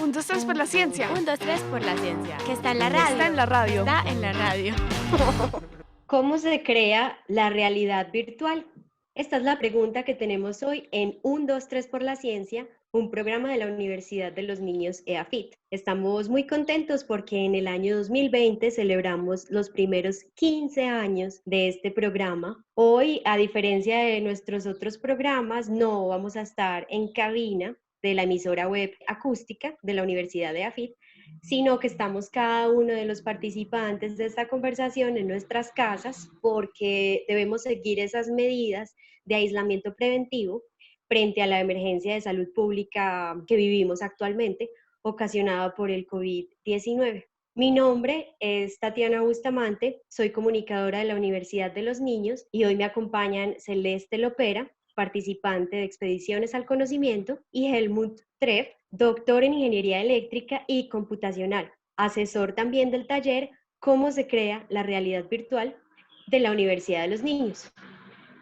Un, dos, tres por la ciencia. Un, dos, tres por la ciencia. Que está en la radio. Está en la radio. Está en la radio. ¿Cómo se crea la realidad virtual? Esta es la pregunta que tenemos hoy en Un, dos, tres por la ciencia, un programa de la Universidad de los Niños EAFIT. Estamos muy contentos porque en el año 2020 celebramos los primeros 15 años de este programa. Hoy, a diferencia de nuestros otros programas, no vamos a estar en cabina de la emisora web acústica de la Universidad de EAFIT, sino que estamos cada uno de los participantes de esta conversación en nuestras casas porque debemos seguir esas medidas de aislamiento preventivo frente a la emergencia de salud pública que vivimos actualmente, ocasionada por el COVID-19. Mi nombre es Tatiana Bustamante, soy comunicadora de la Universidad de los Niños y hoy me acompañan Celeste Lopera, participante de Expediciones al Conocimiento, y Helmut Treff, doctor en Ingeniería Eléctrica y Computacional, asesor también del taller Cómo se crea la realidad virtual de la Universidad de los Niños.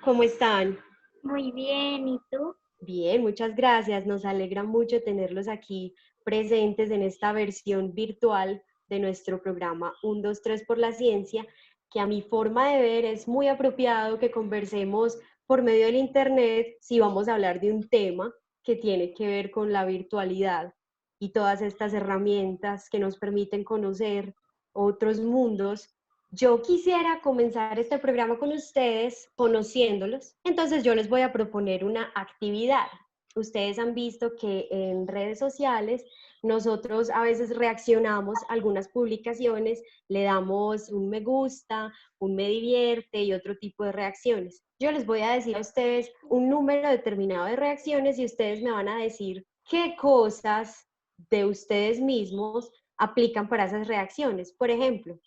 ¿Cómo están? Muy bien, ¿y tú? Bien, muchas gracias. Nos alegra mucho tenerlos aquí presentes en esta versión virtual de nuestro programa 1, 2, 3 por la ciencia, que a mi forma de ver es muy apropiado que conversemos por medio del Internet si vamos a hablar de un tema que tiene que ver con la virtualidad y todas estas herramientas que nos permiten conocer otros mundos. Yo quisiera comenzar este programa con ustedes conociéndolos, entonces yo les voy a proponer una actividad. Ustedes han visto que en redes sociales nosotros a veces reaccionamos a algunas publicaciones, le damos un me gusta, un me divierte y otro tipo de reacciones. Yo les voy a decir a ustedes un número determinado de reacciones y ustedes me van a decir qué cosas de ustedes mismos aplican para esas reacciones. Por ejemplo,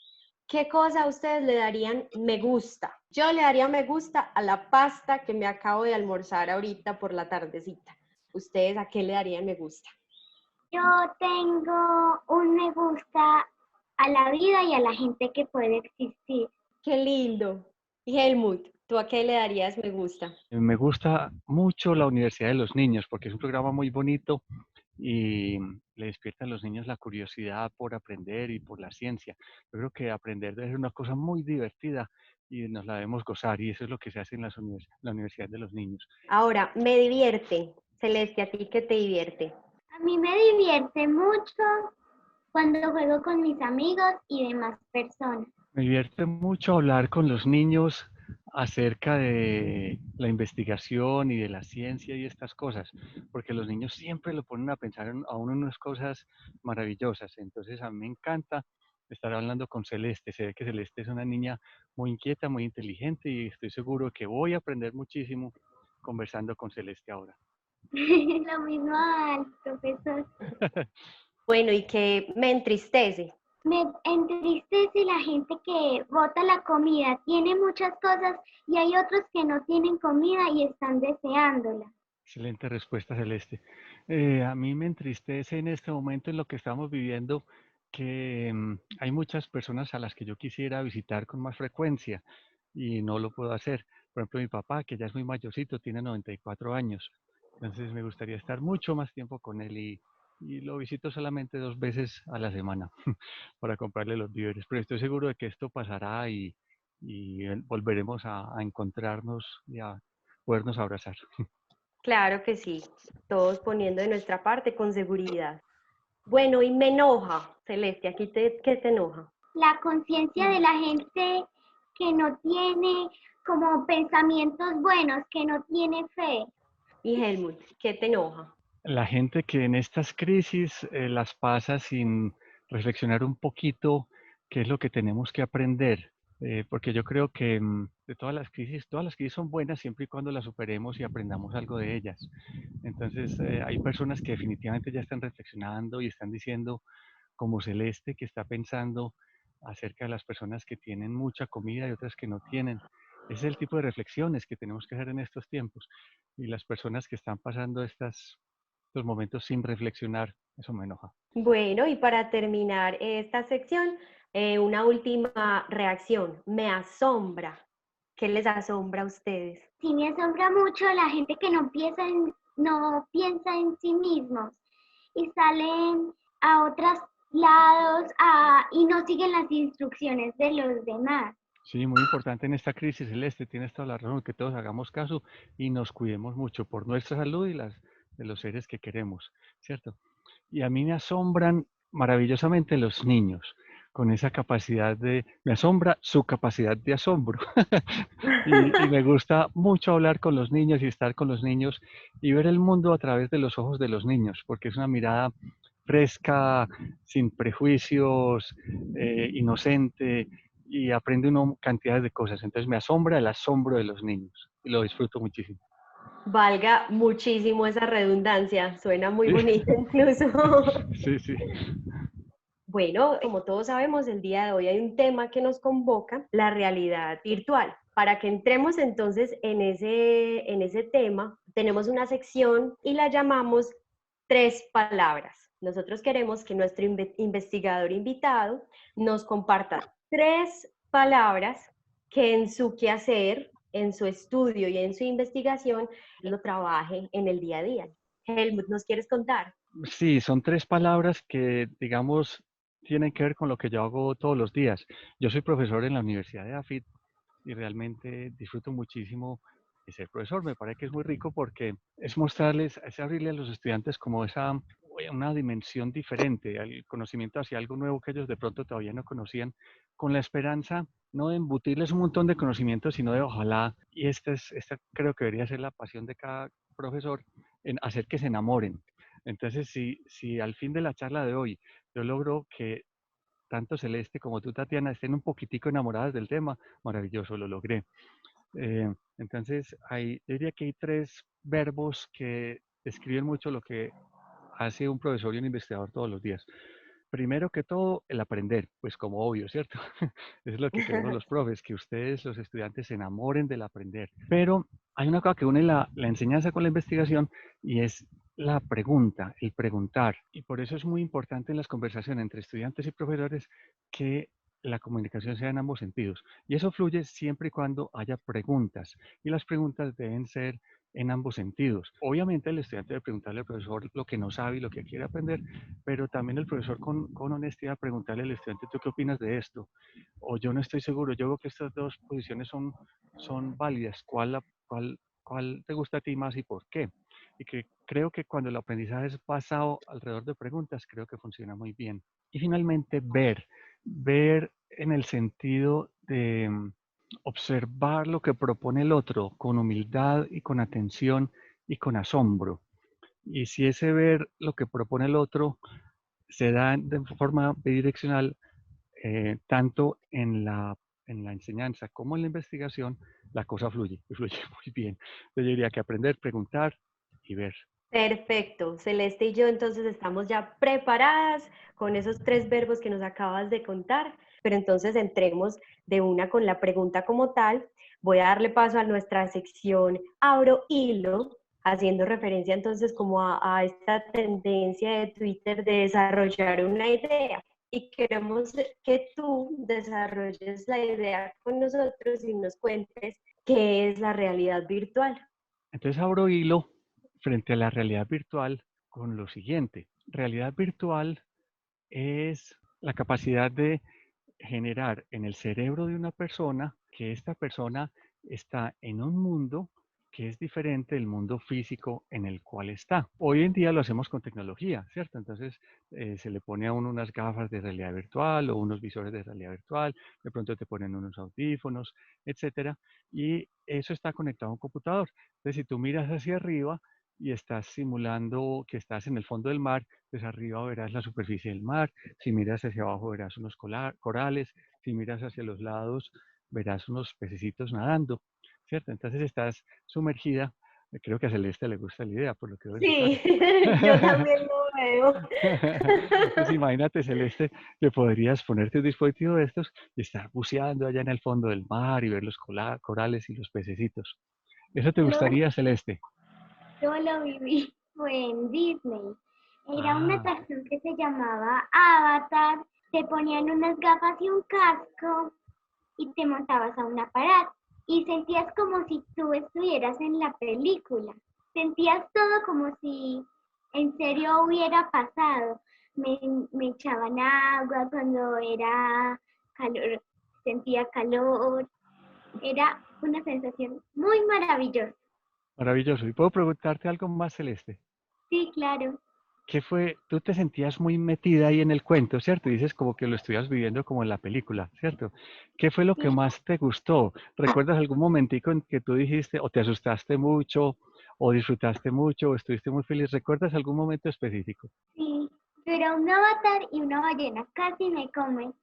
¿qué cosa a ustedes le darían me gusta? Yo le daría me gusta a la pasta que me acabo de almorzar ahorita por la tardecita. ¿Ustedes a qué le darían me gusta? Yo tengo un me gusta a la vida y a la gente que puede existir. ¡Qué lindo! Y Helmut, ¿tú a qué le darías me gusta? Me gusta mucho la Universidad de los Niños porque es un programa muy bonito y le despierta a los niños la curiosidad por aprender y por la ciencia. Yo creo que aprender debe ser una cosa muy divertida y nos la debemos gozar y eso es lo que se hace en la Universidad de los Niños. Ahora, me divierte. Celeste, ¿a ti qué te divierte? A mí me divierte mucho cuando juego con mis amigos y demás personas. Me divierte mucho hablar con los niños acerca de la investigación y de la ciencia y estas cosas, porque los niños siempre lo ponen a pensar a uno en unas cosas maravillosas. Entonces a mí me encanta estar hablando con Celeste. Se ve que Celeste es una niña muy inquieta, muy inteligente y estoy seguro que voy a aprender muchísimo conversando con Celeste ahora. Lo mismo al profesor. Bueno, ¿y qué me entristece? Me entristece la gente que bota la comida. Tiene muchas cosas y hay otros que no tienen comida y están deseándola. Excelente respuesta, Celeste. A mí me entristece en este momento en lo que estamos viviendo que hay muchas personas a las que yo quisiera visitar con más frecuencia y no lo puedo hacer. Por ejemplo, mi papá, que ya es muy mayorcito, tiene 94 años. Entonces me gustaría estar mucho más tiempo con él y lo visito solamente 2 veces a la semana para comprarle los víveres. Pero estoy seguro de que esto pasará y volveremos a encontrarnos y a podernos abrazar. Claro que sí, todos poniendo de nuestra parte con seguridad. Bueno, y me enoja, Celeste, ¿qué te enoja? La conciencia de la gente que no tiene como pensamientos buenos, que no tiene fe. Y Helmut, ¿qué te enoja? La gente que en estas crisis las pasa sin reflexionar un poquito qué es lo que tenemos que aprender, porque yo creo que de todas las crisis son buenas siempre y cuando las superemos y aprendamos algo de ellas. Entonces, hay personas que definitivamente ya están reflexionando y están diciendo, como Celeste, que está pensando acerca de las personas que tienen mucha comida y otras que no tienen. Ese es el tipo de reflexiones que tenemos que hacer en estos tiempos. Y las personas que están pasando estos momentos sin reflexionar, eso me enoja. Bueno, y para terminar esta sección, una última reacción. Me asombra. ¿Qué les asombra a ustedes? Sí me asombra mucho la gente que no piensa en sí mismos y salen a otros lados y no siguen las instrucciones de los demás. Sí, muy importante en esta crisis, Celeste, tienes toda la razón, que todos hagamos caso y nos cuidemos mucho por nuestra salud y las de los seres que queremos, ¿cierto? Y a mí me asombran maravillosamente los niños, con esa capacidad me asombra su capacidad de asombro. Y me gusta mucho hablar con los niños y estar con los niños y ver el mundo a través de los ojos de los niños, porque es una mirada fresca, sin prejuicios, inocente, y aprende uno cantidades de cosas. Entonces me asombra el asombro de los niños y lo disfruto muchísimo. Valga muchísimo esa redundancia, suena muy Sí, bonito incluso. sí, sí. Bueno, como todos sabemos, el día de hoy hay un tema que nos convoca, la realidad virtual. Para que entremos entonces en ese tema, tenemos una sección y la llamamos 3 palabras. Nosotros queremos que nuestro investigador invitado nos comparta 3 palabras que en su quehacer, en su estudio y en su investigación lo trabaje en el día a día. Helmut, ¿nos quieres contar? Sí, son 3 palabras que, digamos, tienen que ver con lo que yo hago todos los días. Yo soy profesor en la Universidad de AFIT y realmente disfruto muchísimo de ser profesor. Me parece que es muy rico porque es mostrarles, es abrirle a los estudiantes como una dimensión diferente, al conocimiento hacia algo nuevo que ellos de pronto todavía no conocían, con la esperanza no de embutirles un montón de conocimientos, sino de ojalá, y esta creo que debería ser la pasión de cada profesor, en hacer que se enamoren. Entonces, si al fin de la charla de hoy yo logro que tanto Celeste como tú, Tatiana, estén un poquitico enamoradas del tema, maravilloso, lo logré. Entonces, yo diría que hay 3 verbos que describen mucho lo que hace un profesor y un investigador todos los días. Primero que todo, el aprender, pues como obvio, ¿cierto? Eso es lo que queremos los profes, que ustedes, los estudiantes, se enamoren del aprender. Pero hay una cosa que une la enseñanza con la investigación y es la pregunta, el preguntar. Y por eso es muy importante en las conversaciones entre estudiantes y profesores que la comunicación sea en ambos sentidos. Y eso fluye siempre y cuando haya preguntas. Y las preguntas deben ser en ambos sentidos. Obviamente el estudiante debe preguntarle al profesor lo que no sabe y lo que quiere aprender, pero también el profesor con honestidad preguntarle al estudiante, ¿tú qué opinas de esto? O yo no estoy seguro, yo veo que estas 2 posiciones son válidas, ¿cuál te gusta a ti más y por qué? Y que creo que cuando el aprendizaje es basado alrededor de preguntas, creo que funciona muy bien. Y finalmente, ver en el sentido de observar lo que propone el otro con humildad y con atención y con asombro. Y si ese ver lo que propone el otro se da de forma bidireccional, tanto en la enseñanza como en la investigación, la cosa fluye, y fluye muy bien. Yo diría que aprender, preguntar y ver. Perfecto. Celeste y yo entonces estamos ya preparadas con esos 3 verbos que nos acabas de contar, pero entonces entremos de una con la pregunta como tal. Voy a darle paso a nuestra sección Abro Hilo, haciendo referencia entonces como a esta tendencia de Twitter de desarrollar una idea. Y queremos que tú desarrolles la idea con nosotros y nos cuentes qué es la realidad virtual. Entonces abro hilo frente a la realidad virtual con lo siguiente. Realidad virtual es la capacidad de generar en el cerebro de una persona que esta persona está en un mundo que es diferente del mundo físico en el cual está. Hoy en día lo hacemos con tecnología, ¿cierto? Entonces se le pone a uno unas gafas de realidad virtual o unos visores de realidad virtual, de pronto te ponen unos audífonos, etcétera, y eso está conectado a un computador. Entonces, si tú miras hacia arriba y estás simulando que estás en el fondo del mar, pues arriba verás la superficie del mar, si miras hacia abajo verás unos corales, si miras hacia los lados verás unos pececitos nadando, ¿cierto? Entonces estás sumergida. Creo que a Celeste le gusta la idea, por lo que veo en su cara. Sí, yo también lo veo. Entonces imagínate, Celeste, que podrías ponerte un dispositivo de estos y estar buceando allá en el fondo del mar y ver los corales y los pececitos. ¿Eso te Yo, gustaría, Celeste? yo lo viví, fue en Disney. Era una Ah, atracción que se llamaba Avatar. Te ponían unas gafas y un casco y te montabas a un aparato. Y sentías como si tú estuvieras en la película. Sentías todo como si en serio hubiera pasado. me, me echaban agua cuando era calor, sentía calor. Era una sensación muy maravillosa. Maravilloso. ¿Y puedo preguntarte algo más, Celeste? Sí, claro. ¿Qué fue? Tú te sentías muy metida ahí en el cuento, ¿cierto? Dices como que lo estuvieras viviendo como en la película, ¿cierto? ¿Qué fue lo que Sí, más te gustó? ¿Recuerdas algún momentico en que tú dijiste o te asustaste mucho o disfrutaste mucho o estuviste muy feliz? ¿Recuerdas algún momento específico? sí. Yo era un avatar y una ballena casi me come.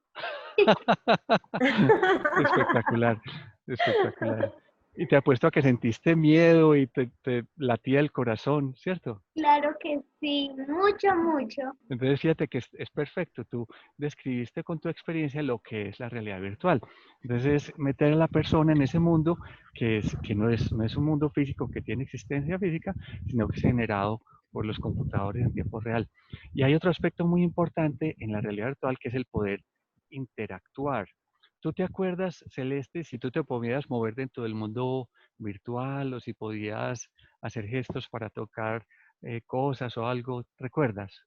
Espectacular, espectacular. Y te apuesto a que sentiste miedo y te latía el corazón, ¿cierto? Claro que sí, mucho, mucho. Entonces, fíjate que es perfecto. Tú describiste con tu experiencia lo que es la realidad virtual. Entonces, es meter a la persona en ese mundo que no es un mundo físico que tiene existencia física, sino que es generado por los computadores en tiempo real. Y hay otro aspecto muy importante en la realidad virtual que es el poder interactuar. ¿Tú te acuerdas, Celeste, si tú te podías mover dentro del mundo virtual o si podías hacer gestos para tocar cosas o algo? ¿Recuerdas?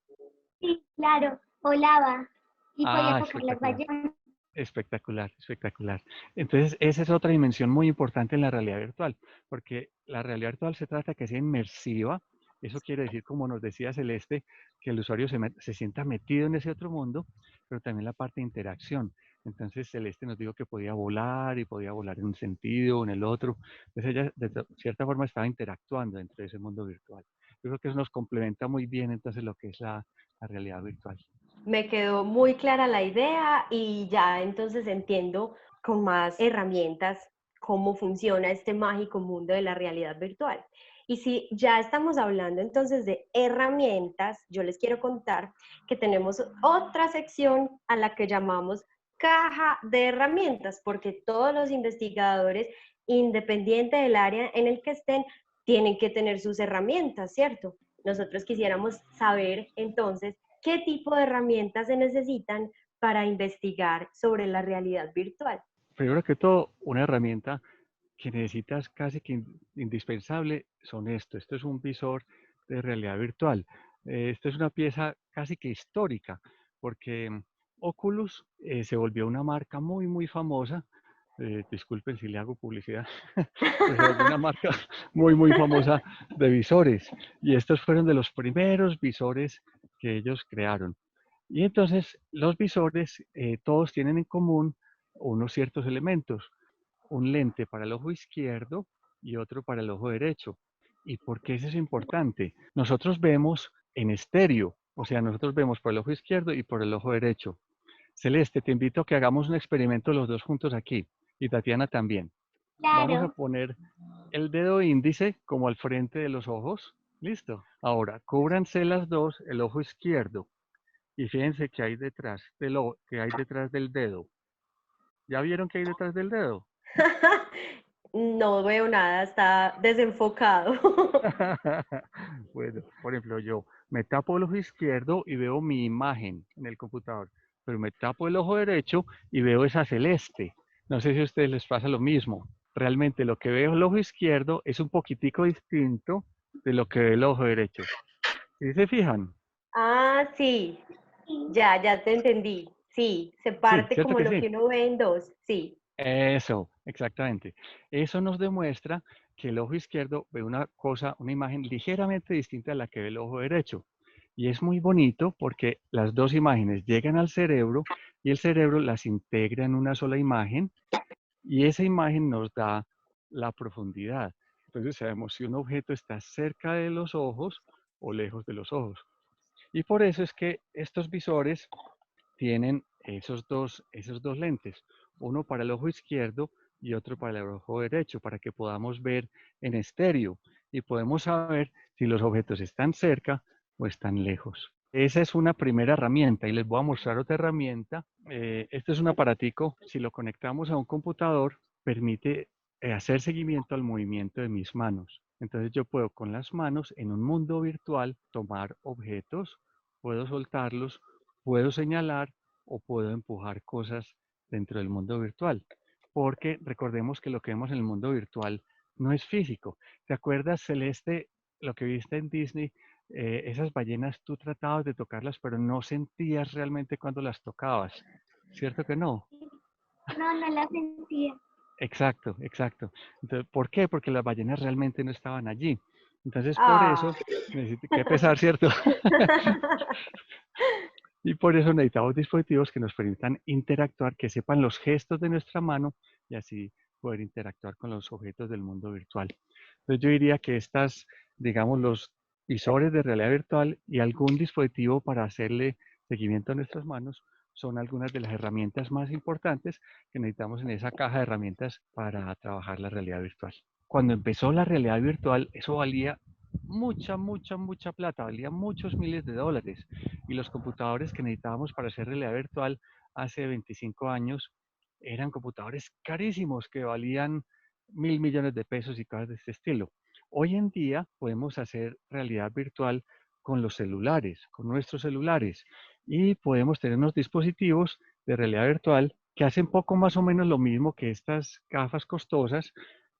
Sí, claro, volaba y podía Ah, tocar las espectacular, ballenas. espectacular, espectacular. Entonces, esa es otra dimensión muy importante en la realidad virtual, porque la realidad virtual se trata de que sea inmersiva. Eso quiere decir, como nos decía Celeste, que el usuario se sienta metido en ese otro mundo, pero también la parte de interacción. Entonces, Celeste nos dijo que podía volar y podía volar en un sentido o en el otro. Entonces, ella de cierta forma estaba interactuando dentro de ese mundo virtual. Yo creo que eso nos complementa muy bien entonces lo que es la realidad virtual. Me quedó muy clara la idea y ya entonces entiendo con más herramientas cómo funciona este mágico mundo de la realidad virtual. Y si ya estamos hablando entonces de herramientas, yo les quiero contar que tenemos otra sección a la que llamamos caja de herramientas, porque todos los investigadores, independiente del área en el que estén, tienen que tener sus herramientas, ¿cierto? Nosotros quisiéramos saber entonces qué tipo de herramientas se necesitan para investigar sobre la realidad virtual. Primero que todo, una herramienta que necesitas casi que indispensable son esto. Esto es un visor de realidad virtual. Esto es una pieza casi que histórica, porque Oculus se volvió una marca muy, muy famosa. Disculpen si le hago publicidad, pero se volvió una marca muy, muy famosa de visores. Y estos fueron de los primeros visores que ellos crearon. Y entonces los visores todos tienen en común unos ciertos elementos, un lente para el ojo izquierdo y otro para el ojo derecho. ¿Y por qué eso es importante? Nosotros vemos en estéreo, o sea, nosotros vemos por el ojo izquierdo y por el ojo derecho. Celeste, te invito a que hagamos un experimento los dos juntos aquí y Tatiana también. Vamos a Claro, poner el dedo índice como al frente de los ojos. Listo. Ahora, cúbranse las dos el ojo izquierdo y fíjense qué hay detrás que hay detrás del dedo. ¿Ya vieron qué hay detrás del dedo? No veo nada, está desenfocado. Bueno, por ejemplo, yo me tapo el ojo izquierdo y veo mi imagen en el computador, pero me tapo el ojo derecho y veo esa celeste. No sé si a ustedes les pasa lo mismo. Realmente lo que veo el ojo izquierdo es un poquitico distinto de lo que ve el ojo derecho. ¿Sí se fijan? Ah, sí, sí, ya te entendí. Sí, se Sí, parte ¿cierto como que lo sí? que uno ve en dos, sí. Eso, exactamente. Eso nos demuestra que el ojo izquierdo ve una cosa, una imagen ligeramente distinta a la que ve el ojo derecho. Y es muy bonito porque las dos imágenes llegan al cerebro y el cerebro las integra en una sola imagen y esa imagen nos da la profundidad. Entonces sabemos si un objeto está cerca de los ojos o lejos de los ojos. Y por eso es que estos visores tienen esos dos lentes, uno para el ojo izquierdo y otro para el ojo derecho, para que podamos ver en estéreo y podemos saber si los objetos están cerca o están lejos. Esa es una primera herramienta y les voy a mostrar otra herramienta. Este es un aparatico, si lo conectamos a un computador, permite hacer seguimiento al movimiento de mis manos. Entonces yo puedo con las manos en un mundo virtual tomar objetos, puedo soltarlos, puedo señalar o puedo empujar cosas dentro del mundo virtual. Porque recordemos que lo que vemos en el mundo virtual no es físico. ¿Te acuerdas, Celeste, lo que viste en Disney esas ballenas tú tratabas de tocarlas, pero no sentías realmente cuando las tocabas, ¿cierto que no? No, no la sentía. Exacto, exacto. Entonces, ¿por qué? Porque las ballenas realmente no estaban allí. Entonces, por Ah. eso, qué pesar, ¿cierto? Y por eso necesitamos dispositivos que nos permitan interactuar, que sepan los gestos de nuestra mano y así poder interactuar con los objetos del mundo virtual. Entonces yo diría que estas, digamos, los visores de realidad virtual y algún dispositivo para hacerle seguimiento a nuestras manos son algunas de las herramientas más importantes que necesitamos en esa caja de herramientas para trabajar la realidad virtual. Cuando empezó la realidad virtual, eso valía mucha plata, valía muchos miles de dólares. Y los computadores que necesitábamos para hacer realidad virtual hace 25 años eran computadores carísimos que valían 1.000 millones de pesos y cosas de este estilo. Hoy en día podemos hacer realidad virtual con los celulares, con nuestros celulares, y podemos tener unos dispositivos de realidad virtual que hacen poco más o menos lo mismo que estas gafas costosas,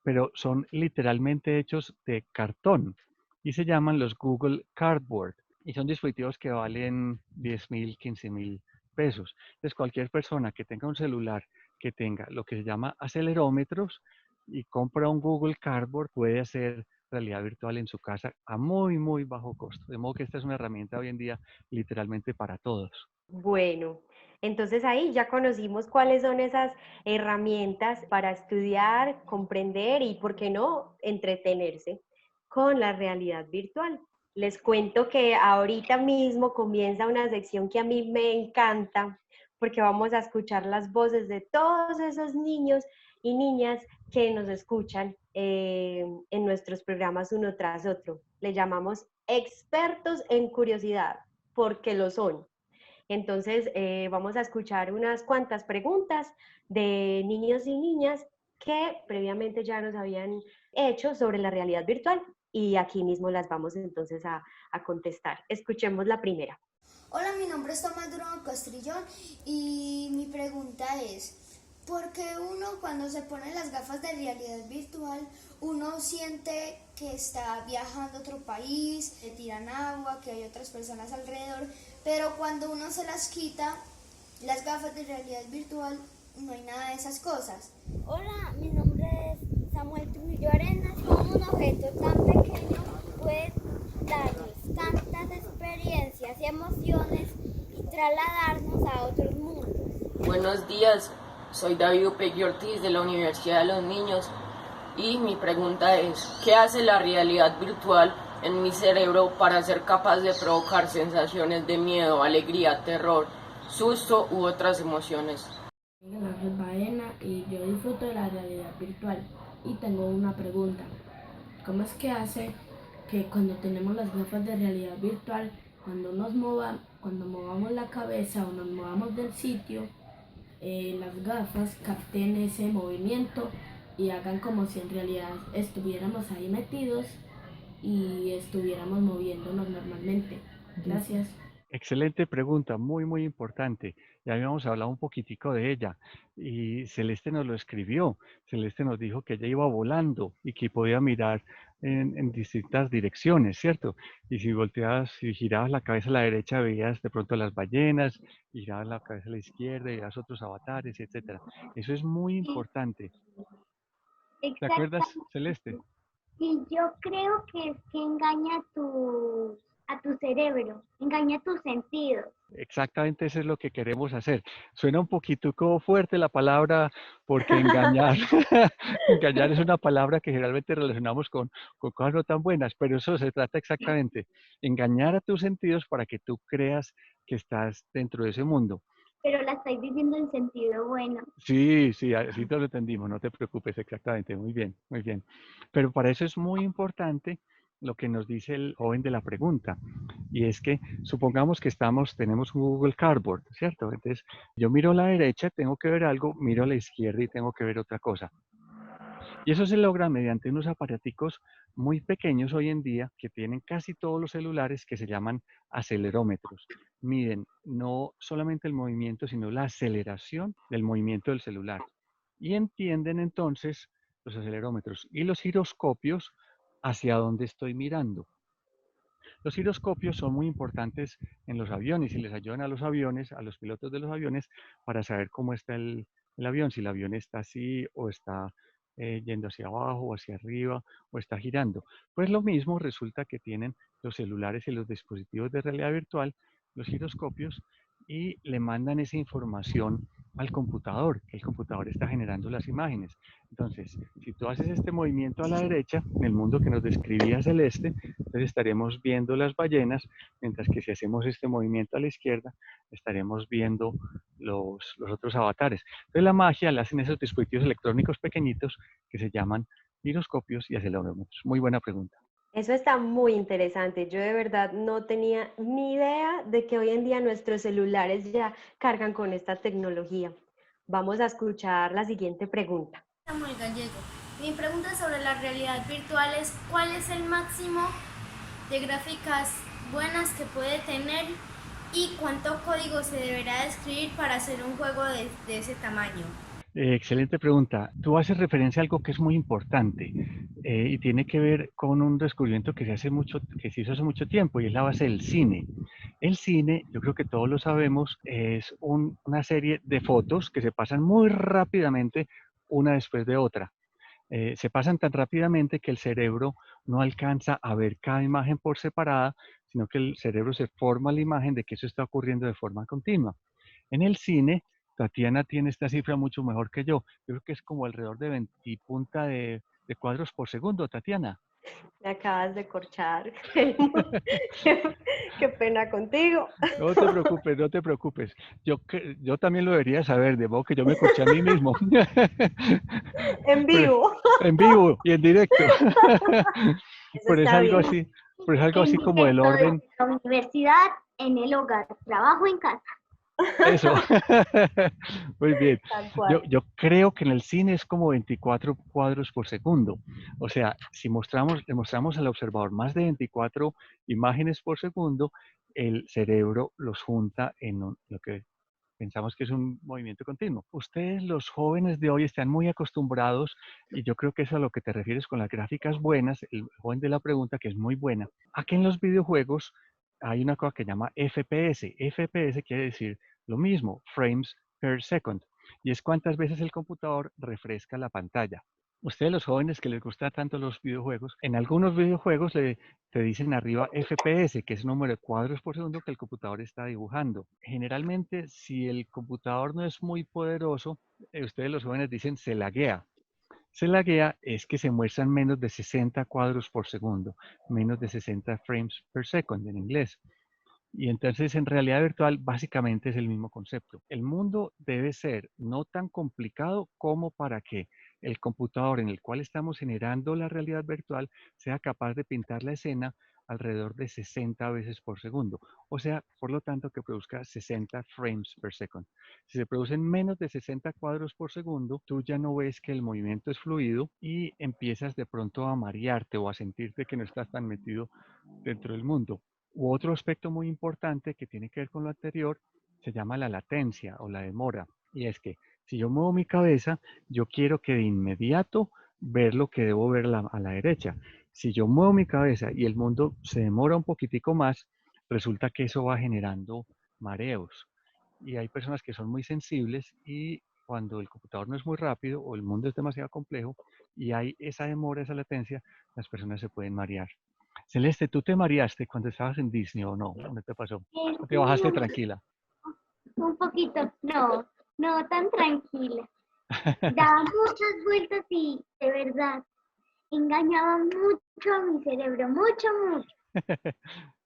pero son literalmente hechos de cartón y se llaman los Google Cardboard. Y son dispositivos que valen 10.000, 15.000 pesos. Entonces, cualquier persona que tenga un celular que tenga lo que se llama acelerómetros y compra un Google Cardboard puede hacer realidad virtual en su casa a muy bajo costo. De modo que esta es una herramienta hoy en día literalmente para todos. Bueno, entonces ahí ya conocimos cuáles son esas herramientas para estudiar, comprender y, ¿por qué no?, entretenerse con la realidad virtual. Les cuento que ahorita mismo comienza una sección que a mí me encanta porque vamos a escuchar las voces de todos esos niños y niñas que nos escuchan en nuestros programas uno tras otro. Le llamamos expertos en curiosidad, porque lo son. Entonces, vamos a escuchar unas cuantas preguntas de niños y niñas que previamente ya nos habían hecho sobre la realidad virtual y aquí mismo las vamos entonces a contestar. Escuchemos la primera. Hola, mi nombre es Tomás Durán Castrillón y mi pregunta es, ¿por qué uno cuando se pone las gafas de realidad virtual, uno siente que está viajando a otro país, le tiran agua, que hay otras personas alrededor, pero cuando uno se las quita, las gafas de realidad virtual, no hay nada de esas cosas? Hola, mi nombre es Samuel Trujillo Arenas. Como un objeto tan pequeño puede darnos tantas experiencias y emociones y trasladarnos a otros mundos? Buenos días, soy David Upegui Ortiz de la Universidad de los Niños y mi pregunta es, ¿qué hace la realidad virtual en mi cerebro para ser capaz de provocar sensaciones de miedo, alegría, terror, susto u otras emociones? Miguel Ángel Baena y yo disfruto de la realidad virtual y tengo una pregunta. ¿Cómo es que hace que cuando tenemos las gafas de realidad virtual, cuando movamos la cabeza o nos movamos del sitio, las gafas capten ese movimiento y hagan como si en realidad estuviéramos ahí metidos y estuviéramos moviéndonos normalmente? Gracias. Excelente pregunta, muy importante. Ya habíamos hablado un poquitico de ella y Celeste nos lo escribió. Celeste nos dijo que ella iba volando y que podía mirar en distintas direcciones, ¿cierto? Y si volteabas, si girabas la cabeza a la derecha, veías de pronto las ballenas, y girabas la cabeza a la izquierda, veías otros avatares, etcétera. Eso es muy Sí, importante. ¿Te acuerdas, exactamente. Celeste? Y yo creo que es que engaña a tu cerebro, engaña tus sentidos. Exactamente eso es lo que queremos hacer. Suena un poquito como fuerte la palabra, porque engañar, engañar es una palabra que generalmente relacionamos con cosas no tan buenas, pero eso se trata exactamente. Engañar a tus sentidos para que tú creas que estás dentro de ese mundo. Pero la estáis viviendo en sentido bueno. Sí, así te lo entendimos, no te preocupes, exactamente, muy bien, muy bien. Pero para eso es muy importante lo que nos dice el joven de la pregunta, y es que supongamos que tenemos un Google Cardboard, ¿cierto? Entonces, yo miro a la derecha, tengo que ver algo, miro a la izquierda y tengo que ver otra cosa. Y eso se logra mediante unos aparaticos muy pequeños hoy en día que tienen casi todos los celulares que se llaman acelerómetros. Miden no solamente el movimiento, sino la aceleración del movimiento del celular. Y entienden entonces los acelerómetros y los giroscopios hacia dónde estoy mirando. Los giroscopios son muy importantes en los aviones y les ayudan a los aviones, a los pilotos de los aviones, para saber cómo está el avión, si el avión está así o está yendo hacia abajo o hacia arriba o está girando. Pues lo mismo resulta que tienen los celulares y los dispositivos de realidad virtual, los giroscopios, y le mandan esa información al computador, que el computador está generando las imágenes. Entonces, si tú haces este movimiento a la derecha, en el mundo que nos describía Celeste, entonces estaremos viendo las ballenas, mientras que si hacemos este movimiento a la izquierda, estaremos viendo los otros avatares. Entonces la magia la hacen esos dispositivos electrónicos pequeñitos que se llaman giroscopios y acelerómetros. Muy buena pregunta. Eso está muy interesante. Yo de verdad no tenía ni idea de que hoy en día nuestros celulares ya cargan con esta tecnología. Vamos a escuchar la siguiente pregunta. Samuel Gallego. Mi pregunta sobre la realidad virtual es ¿cuál es el máximo de gráficas buenas que puede tener y cuánto código se deberá escribir para hacer un juego de ese tamaño? Excelente pregunta. Tú haces referencia a algo que es muy importante y tiene que ver con un descubrimiento que se hizo hace mucho tiempo, y es la base del cine. El cine, yo creo que todos lo sabemos, es una serie de fotos que se pasan muy rápidamente una después de otra. Se pasan tan rápidamente que el cerebro no alcanza a ver cada imagen por separada, sino que el cerebro se forma la imagen de que eso está ocurriendo de forma continua. En el cine, Tatiana tiene esta cifra mucho mejor que yo. Yo creo que es como alrededor de 20 punta de cuadros por segundo, Tatiana. Me acabas de corchar. Qué pena contigo. No te preocupes, no te preocupes. Yo también lo debería saber, de modo que yo me corché a mí mismo. En vivo. En vivo y en directo. Pero es está algo bien. así, pero es algo así como del orden. La universidad, en el hogar, trabajo en casa. Eso. Muy bien. Tal cual. Yo creo que en el cine es como 24 cuadros por segundo. O sea, si le mostramos al observador más de 24 imágenes por segundo, el cerebro los junta en lo que pensamos que es un movimiento continuo. Ustedes, los jóvenes de hoy, están muy acostumbrados, y yo creo que es a lo que te refieres con las gráficas buenas, el joven de la pregunta, que es muy buena, a que en los videojuegos hay una cosa que se llama FPS. FPS quiere decir lo mismo, frames per second, y es cuántas veces el computador refresca la pantalla. Ustedes, los jóvenes que les gustan tanto los videojuegos, en algunos videojuegos te dicen arriba FPS, que es el número de cuadros por segundo que el computador está dibujando. Generalmente, si el computador no es muy poderoso, ustedes, los jóvenes, dicen se laguea. Se laguea es que se muestran menos de 60 cuadros por segundo, menos de 60 frames per second en inglés. Y entonces en realidad virtual básicamente es el mismo concepto. El mundo debe ser no tan complicado como para que el computador en el cual estamos generando la realidad virtual sea capaz de pintar la escena alrededor de 60 veces por segundo. O sea, por lo tanto, que produzca 60 frames per second. Si se producen menos de 60 cuadros por segundo, tú ya no ves que el movimiento es fluido y empiezas de pronto a marearte o a sentirte que no estás tan metido dentro del mundo. U otro aspecto muy importante que tiene que ver con lo anterior se llama la latencia o la demora. Y es que si yo muevo mi cabeza, yo quiero que de inmediato ver lo que debo ver a la derecha. Si yo muevo mi cabeza y el mundo se demora un poquitico más, resulta que eso va generando mareos. Y hay personas que son muy sensibles, y cuando el computador no es muy rápido o el mundo es demasiado complejo y hay esa demora, esa latencia, las personas se pueden marear. Celeste, ¿tú te mareaste cuando estabas en Disney o no? ¿No te pasó? ¿O te bajaste tranquila? Un poquito, no tan tranquila. Daba muchas vueltas y de verdad engañaba mucho a mi cerebro, mucho.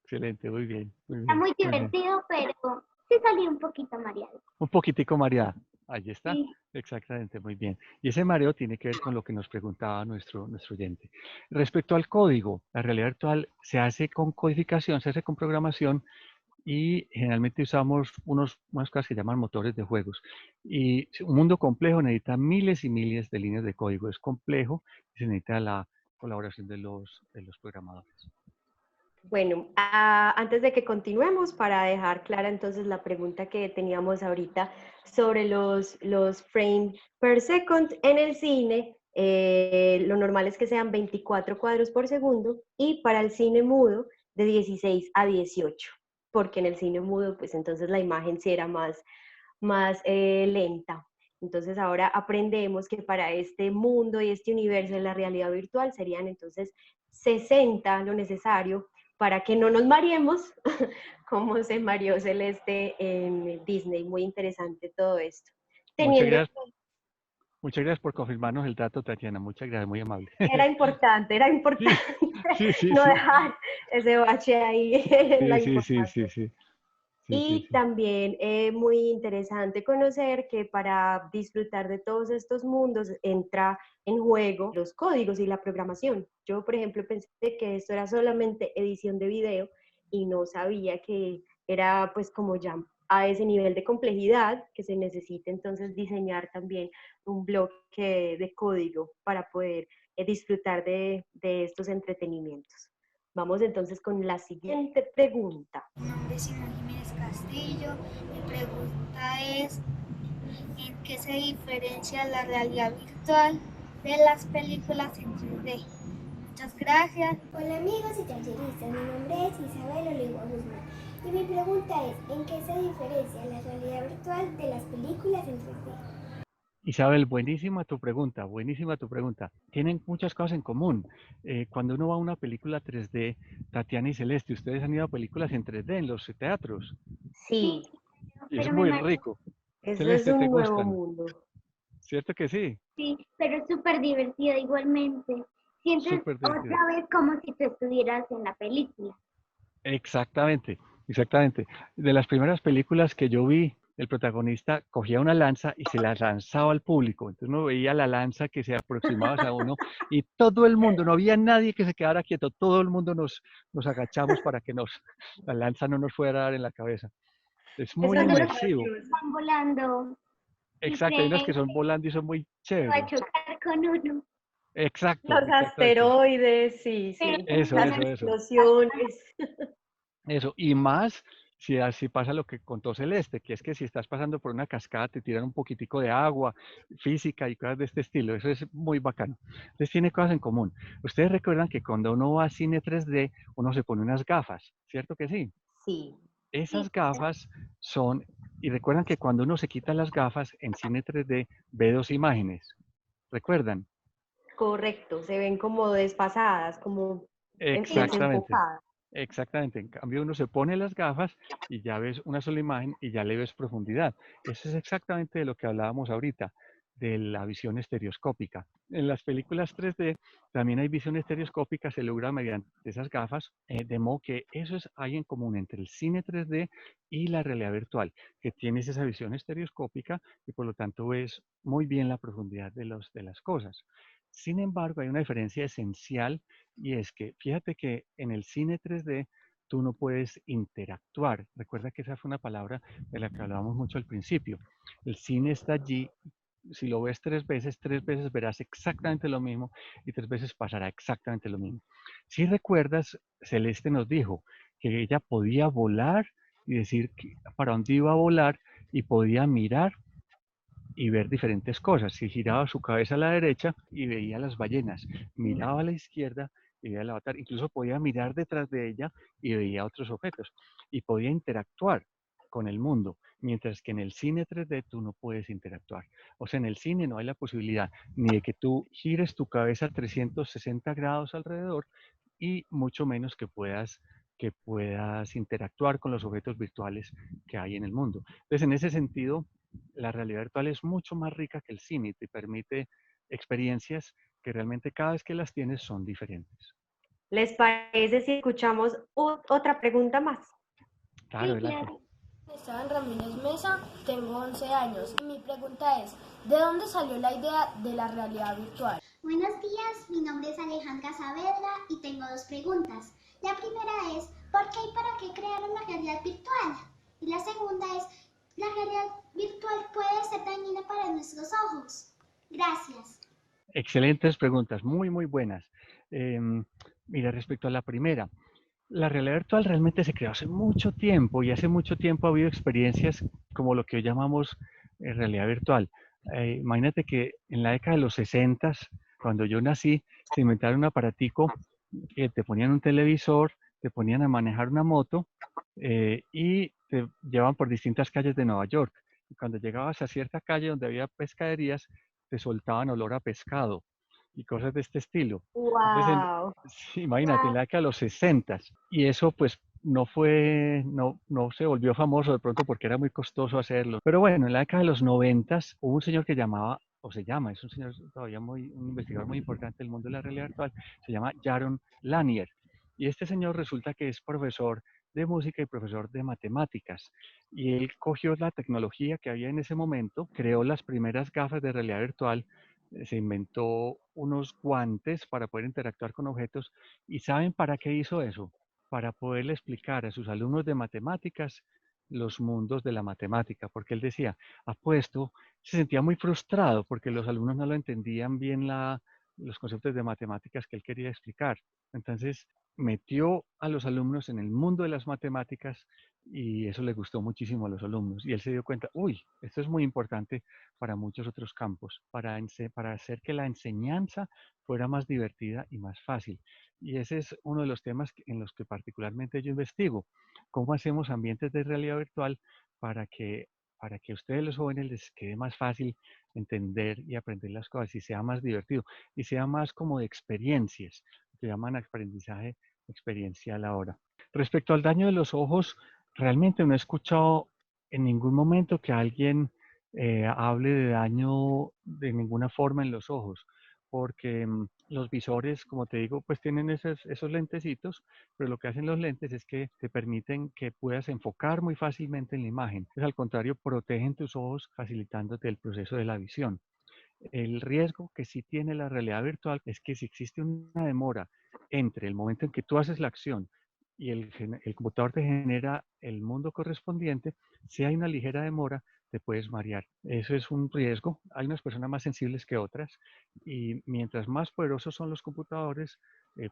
Excelente, muy bien. Está muy divertido, pero sí salí un poquito mareado. Un poquitico mareada. Ahí está. Sí. Exactamente, muy bien. Y ese mareo tiene que ver con lo que nos preguntaba nuestro oyente. Respecto al código, la realidad virtual se hace con codificación, se hace con programación, y generalmente usamos unas cosas que llaman motores de juegos. Y un mundo complejo necesita miles y miles de líneas de código. Es complejo y se necesita la colaboración de los programadores. Bueno, antes de que continuemos, para dejar clara entonces la pregunta que teníamos ahorita sobre los frames per second en el cine, lo normal es que sean 24 cuadros por segundo, y para el cine mudo de 16 a 18, porque en el cine mudo, pues entonces la imagen sí era más lenta. Entonces ahora aprendemos que para este mundo y este universo de la realidad virtual serían entonces 60 lo necesario para que no nos mareemos como se mareó Celeste en Disney. Muy interesante todo esto. Muchas Teniendo gracias. Muchas gracias por confirmarnos el dato, Tatiana. Muchas gracias, muy amable. Era importante Sí, sí, no sí. dejar ese bache ahí en la Sí, sí, sí, información. sí, sí. Sí, sí, Y sí. también muy interesante conocer que para disfrutar de todos estos mundos entra en juego los códigos y la programación. Yo, por ejemplo, pensé que esto era solamente edición de video y no sabía que era pues como ya a ese nivel de complejidad que se necesita entonces diseñar también un bloque de código para poder disfrutar de estos entretenimientos. Vamos entonces con la siguiente pregunta. Mi nombre es Simón Jiménez Castillo. Mi pregunta es, ¿en qué se diferencia la realidad virtual de las películas en 3D? Muchas gracias. Hola amigos y talleristas, mi nombre es Isabel Oliva Guzmán y mi pregunta es, ¿en qué se diferencia la realidad virtual de las películas en 3D? Isabel, buenísima tu pregunta, buenísima tu pregunta. Tienen muchas cosas en común. Cuando uno va a una película 3D, Tatiana y Celeste, ustedes han ido a películas en 3D en los teatros Sí, y es Pero me muy imagino, rico. eso es Celeste, ¿te un nuevo gustan? mundo. ¿Cierto que sí? sí, pero es súper divertido igualmente. Sientes Súper divertido. otra vez como si tú estuvieras en la película. Exactamente, exactamente. De las primeras películas que yo vi, el protagonista cogía una lanza y se la lanzaba al público. Entonces uno veía la lanza que se aproximaba hacia uno y todo el mundo, no había nadie que se quedara quieto, todo el mundo nos agachamos para que la lanza no nos fuera a dar en la cabeza. Es Eso muy es Cuando muy los inmersivo. gracioso. van volando y Exacto, hay unas que creen son volando y son muy que va a chéveres. chocar con uno. Exacto, Los exactamente. asteroides, sí, Pero sí. es Eso, Las eso, una eso. explosiones. Eso, y más si así pasa lo que contó Celeste, que es que si estás pasando por una cascada te tiran un poquitico de agua, física y cosas de este estilo, eso es muy bacano. Entonces tiene cosas en común. Ustedes recuerdan que cuando uno va a cine 3D, uno se pone unas gafas, ¿cierto que sí? Sí, sí, Esas gafas son, y recuerdan que cuando uno se quita las gafas en cine 3D, ve dos imágenes. ¿Recuerdan? correcto. Se ven como desfasadas, como sí, Exactamente. desenfocadas. Exactamente, en cambio uno se pone las gafas y ya ves una sola imagen y ya le ves profundidad. Eso es exactamente de lo que hablábamos ahorita, de la visión estereoscópica. En las películas 3D también hay visión estereoscópica, se logra mediante esas gafas, de modo que eso es hay en común entre el cine 3D y la realidad virtual, que tienes esa visión estereoscópica y por lo tanto ves muy bien la profundidad de las cosas. Sin embargo, hay una diferencia esencial y es que fíjate que en el cine 3D tú no puedes interactuar. Recuerda que esa fue una palabra de la que hablábamos mucho al principio. El cine está allí. Si lo ves tres veces verás exactamente lo mismo y tres veces pasará exactamente lo mismo. Si recuerdas, Celeste nos dijo que ella podía volar y decir para dónde iba a volar y podía mirar y ver diferentes cosas. Si giraba su cabeza a la derecha y veía las ballenas, miraba a la izquierda y veía el avatar, incluso podía mirar detrás de ella y veía otros objetos y podía interactuar con el mundo, mientras que en el cine 3D tú no puedes interactuar. O sea, en el cine no hay la posibilidad ni de que tú gires tu cabeza 360 grados alrededor y mucho menos que puedas interactuar con los objetos virtuales que hay en el mundo. Entonces, en ese sentido, la realidad virtual es mucho más rica que el cine y te permite experiencias que realmente cada vez que las tienes son diferentes. ¿Les parece si escuchamos otra pregunta más? Claro, sí, adelante. claro. Esteban Ramírez Mesa, tengo 11 años y mi pregunta es, ¿de dónde salió la idea de la realidad virtual? Buenos días, mi nombre es Alejandra Saavedra y tengo dos preguntas. La primera es, ¿por qué y para qué crearon la realidad virtual? Y la segunda es, ¿la realidad virtual puede ser dañina para nuestros ojos? Gracias. Excelentes preguntas, muy, muy buenas. Mira, respecto a la primera, la realidad virtual realmente se creó hace mucho tiempo y hace mucho tiempo ha habido experiencias como lo que hoy llamamos realidad virtual. Imagínate que en la década de los 60, cuando yo nací, se inventaron un aparatico que te ponían un televisor te ponían a manejar una moto y te llevaban por distintas calles de Nueva York. Y cuando llegabas a cierta calle donde había pescaderías, te soltaban olor a pescado y cosas de este estilo. Entonces, ¡Wow! sí, imagínate, en la década de los 60. Y eso pues no se volvió famoso de pronto porque era muy costoso hacerlo. Pero bueno, en la década de los 90 hubo un señor que llamaba, o se llama, es un señor todavía un investigador muy importante del mundo de la realidad virtual, se llama Jaron Lanier. Y este señor resulta que es profesor de música y profesor de matemáticas. Y él cogió la tecnología que había en ese momento, creó las primeras gafas de realidad virtual, se inventó unos guantes para poder interactuar con objetos. ¿Y saben para qué hizo eso? Para poderle explicar a sus alumnos de matemáticas los mundos de la matemática, porque él decía, apuesto, se sentía muy frustrado porque los alumnos no lo entendían bien los conceptos de matemáticas que él quería explicar. Entonces, metió a los alumnos en el mundo de las matemáticas y eso le gustó muchísimo a los alumnos. Y él se dio cuenta, uy, esto es muy importante para muchos otros campos, para hacer que la enseñanza fuera más divertida y más fácil. Y ese es uno de los temas en los que particularmente yo investigo. ¿Cómo hacemos ambientes de realidad virtual para que a ustedes los jóvenes les quede más fácil entender y aprender las cosas y sea más divertido y sea más como de experiencias, que llaman aprendizaje experiencial ahora? Respecto al daño de los ojos, realmente no he escuchado en ningún momento que alguien hable de daño de ninguna forma en los ojos, porque los visores, como te digo, pues tienen esos lentecitos, pero lo que hacen los lentes es que te permiten que puedas enfocar muy fácilmente en la imagen. Pues al contrario, protegen tus ojos facilitándote el proceso de la visión. El riesgo que sí tiene la realidad virtual es que si existe una demora entre el momento en que tú haces la acción y el computador te genera el mundo correspondiente, si hay una ligera demora, te puedes marear. Eso es un riesgo. Hay unas personas más sensibles que otras y mientras más poderosos son los computadores,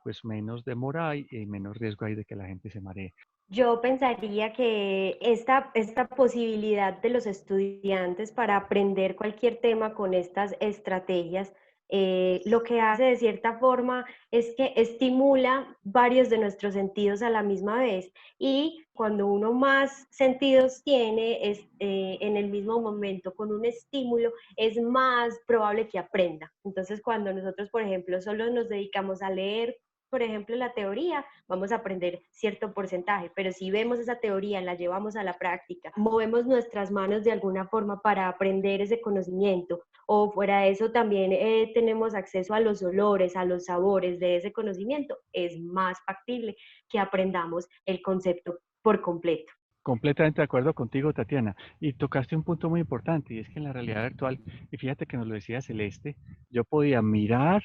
pues menos demora hay y menos riesgo hay de que la gente se maree. Yo pensaría que esta posibilidad de los estudiantes para aprender cualquier tema con estas estrategias, lo que hace de cierta forma es que estimula varios de nuestros sentidos a la misma vez. Y cuando uno más sentidos tiene en el mismo momento con un estímulo, es más probable que aprenda. Entonces, cuando nosotros, por ejemplo, solo nos dedicamos a leer, por ejemplo, la teoría, vamos a aprender cierto porcentaje, pero si vemos esa teoría, la llevamos a la práctica, movemos nuestras manos de alguna forma para aprender ese conocimiento, o fuera de eso también tenemos acceso a los olores, a los sabores de ese conocimiento, es más factible que aprendamos el concepto por completo. Completamente de acuerdo contigo, Tatiana. Y tocaste un punto muy importante, y es que en la realidad virtual, y fíjate que nos lo decía Celeste, yo podía mirar,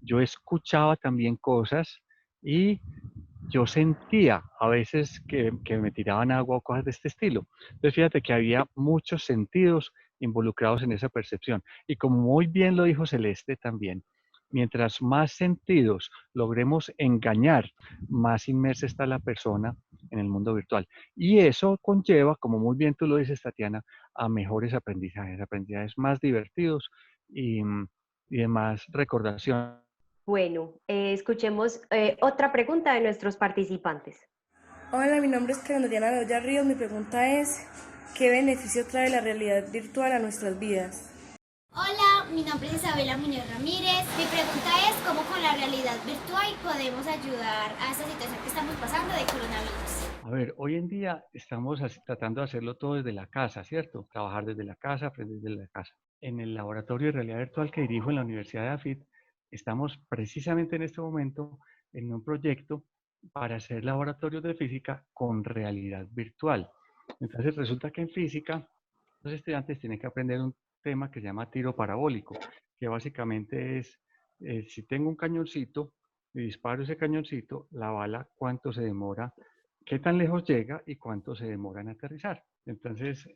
yo escuchaba también cosas y yo sentía a veces que me tiraban agua o cosas de este estilo. Entonces fíjate que había muchos sentidos involucrados en esa percepción. Y como muy bien lo dijo Celeste también, mientras más sentidos logremos engañar, más inmersa está la persona en el mundo virtual. Y eso conlleva, como muy bien tú lo dices, Tatiana, a mejores aprendizajes más divertidos y de más recordación. Bueno, escuchemos otra pregunta de nuestros participantes. Hola, mi nombre es Diana Bedoya Ríos. Mi pregunta es, ¿qué beneficio trae la realidad virtual a nuestras vidas? Hola, mi nombre es Isabela Muñoz Ramírez. Mi pregunta es cómo con la realidad virtual podemos ayudar a esta situación que estamos pasando de coronavirus. A ver, hoy en día estamos tratando de hacerlo todo desde la casa, ¿cierto? Trabajar desde la casa, aprender desde la casa. En el laboratorio de realidad virtual que dirijo en la Universidad de AFIT, estamos precisamente en este momento en un proyecto para hacer laboratorios de física con realidad virtual. Entonces resulta que en física los estudiantes tienen que aprender un tema que se llama tiro parabólico, que básicamente es, si tengo un cañoncito y disparo ese cañoncito, la bala, cuánto se demora, qué tan lejos llega y cuánto se demora en aterrizar. Entonces,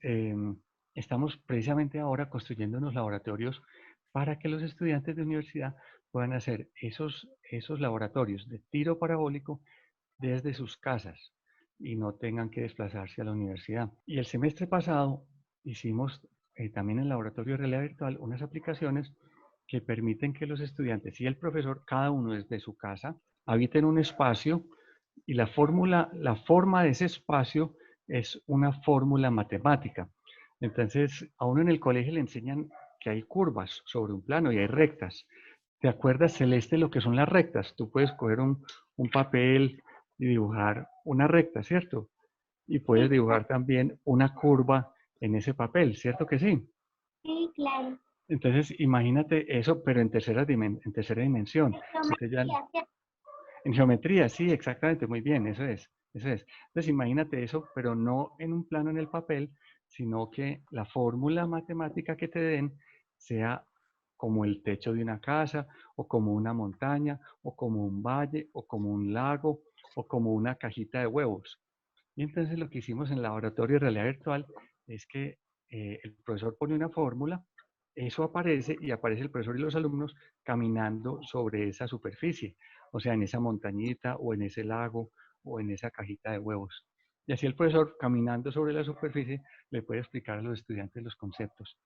estamos precisamente ahora construyendo unos laboratorios para que los estudiantes de universidad puedan hacer esos laboratorios de tiro parabólico desde sus casas y no tengan que desplazarse a la universidad. Y el semestre pasado hicimos también en el laboratorio de realidad virtual unas aplicaciones que permiten que los estudiantes y el profesor, cada uno desde su casa, habiten un espacio Y la forma de ese espacio es una fórmula matemática. Entonces, a uno en el colegio le enseñan que hay curvas sobre un plano y hay rectas. ¿Te acuerdas, Celeste, lo que son las rectas? Tú puedes coger un papel y dibujar una recta, ¿cierto? Y puedes dibujar también una curva en ese papel, ¿cierto que sí? Sí, claro. Entonces, imagínate eso, pero en tercera dimensión. Entonces, ya, Geometría, ¿cierto? en geometría, sí, exactamente, muy bien, eso es, eso es. Entonces, imagínate eso, pero no en un plano en el papel, sino que la fórmula matemática que te den sea como el techo de una casa, o como una montaña, o como un valle, o como un lago, o como una cajita de huevos. Y entonces lo que hicimos en el laboratorio de realidad virtual es que el profesor pone una fórmula, eso aparece y aparece el profesor y los alumnos caminando sobre esa superficie, o sea, en esa montañita o en ese lago o en esa cajita de huevos. Y así el profesor, caminando sobre la superficie, le puede explicar a los estudiantes los conceptos.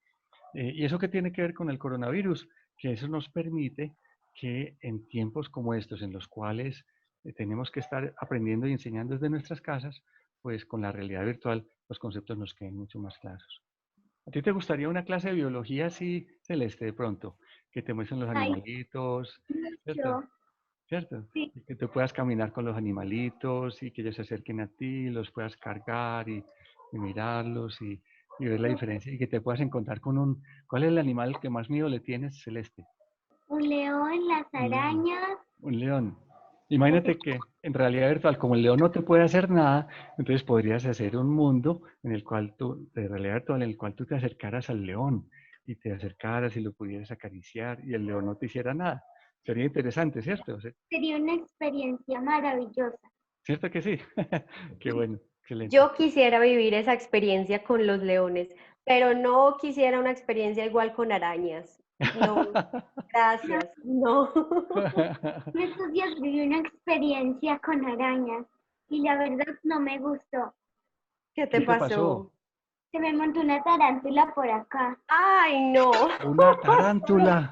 ¿Y eso qué tiene que ver con el coronavirus? Que eso nos permite que en tiempos como estos, en los cuales tenemos que estar aprendiendo y enseñando desde nuestras casas, pues con la realidad virtual los conceptos nos queden mucho más claros. ¿A ti te gustaría una clase de biología así, Celeste, de pronto? Que te muestren los Ay, animalitos, ¿cierto? mucho. ¿Cierto? Sí. Y que tú puedas caminar con los animalitos y que ellos se acerquen a ti, los puedas cargar y mirarlos y ver la diferencia y que te puedas encontrar con un... ¿Cuál es el animal que más miedo le tienes, Celeste? Un león, las Un león. arañas. Un león. Imagínate que en realidad virtual, como el león no te puede hacer nada, entonces podrías hacer un mundo en el cual tú, de realidad virtual, en el cual tú te acercaras al león y te acercaras y lo pudieras acariciar y el león no te hiciera nada. Sería interesante, ¿cierto? Sería una experiencia maravillosa. ¿Cierto que sí? Qué bueno, excelente. Yo quisiera vivir esa experiencia con los leones, pero no quisiera una experiencia igual con arañas. No, gracias, no. En estos días viví una experiencia con arañas y la verdad no me gustó. ¿Qué ¿Qué te te pasó? pasó? Se me montó una tarántula por acá. Ay, no. Una tarántula.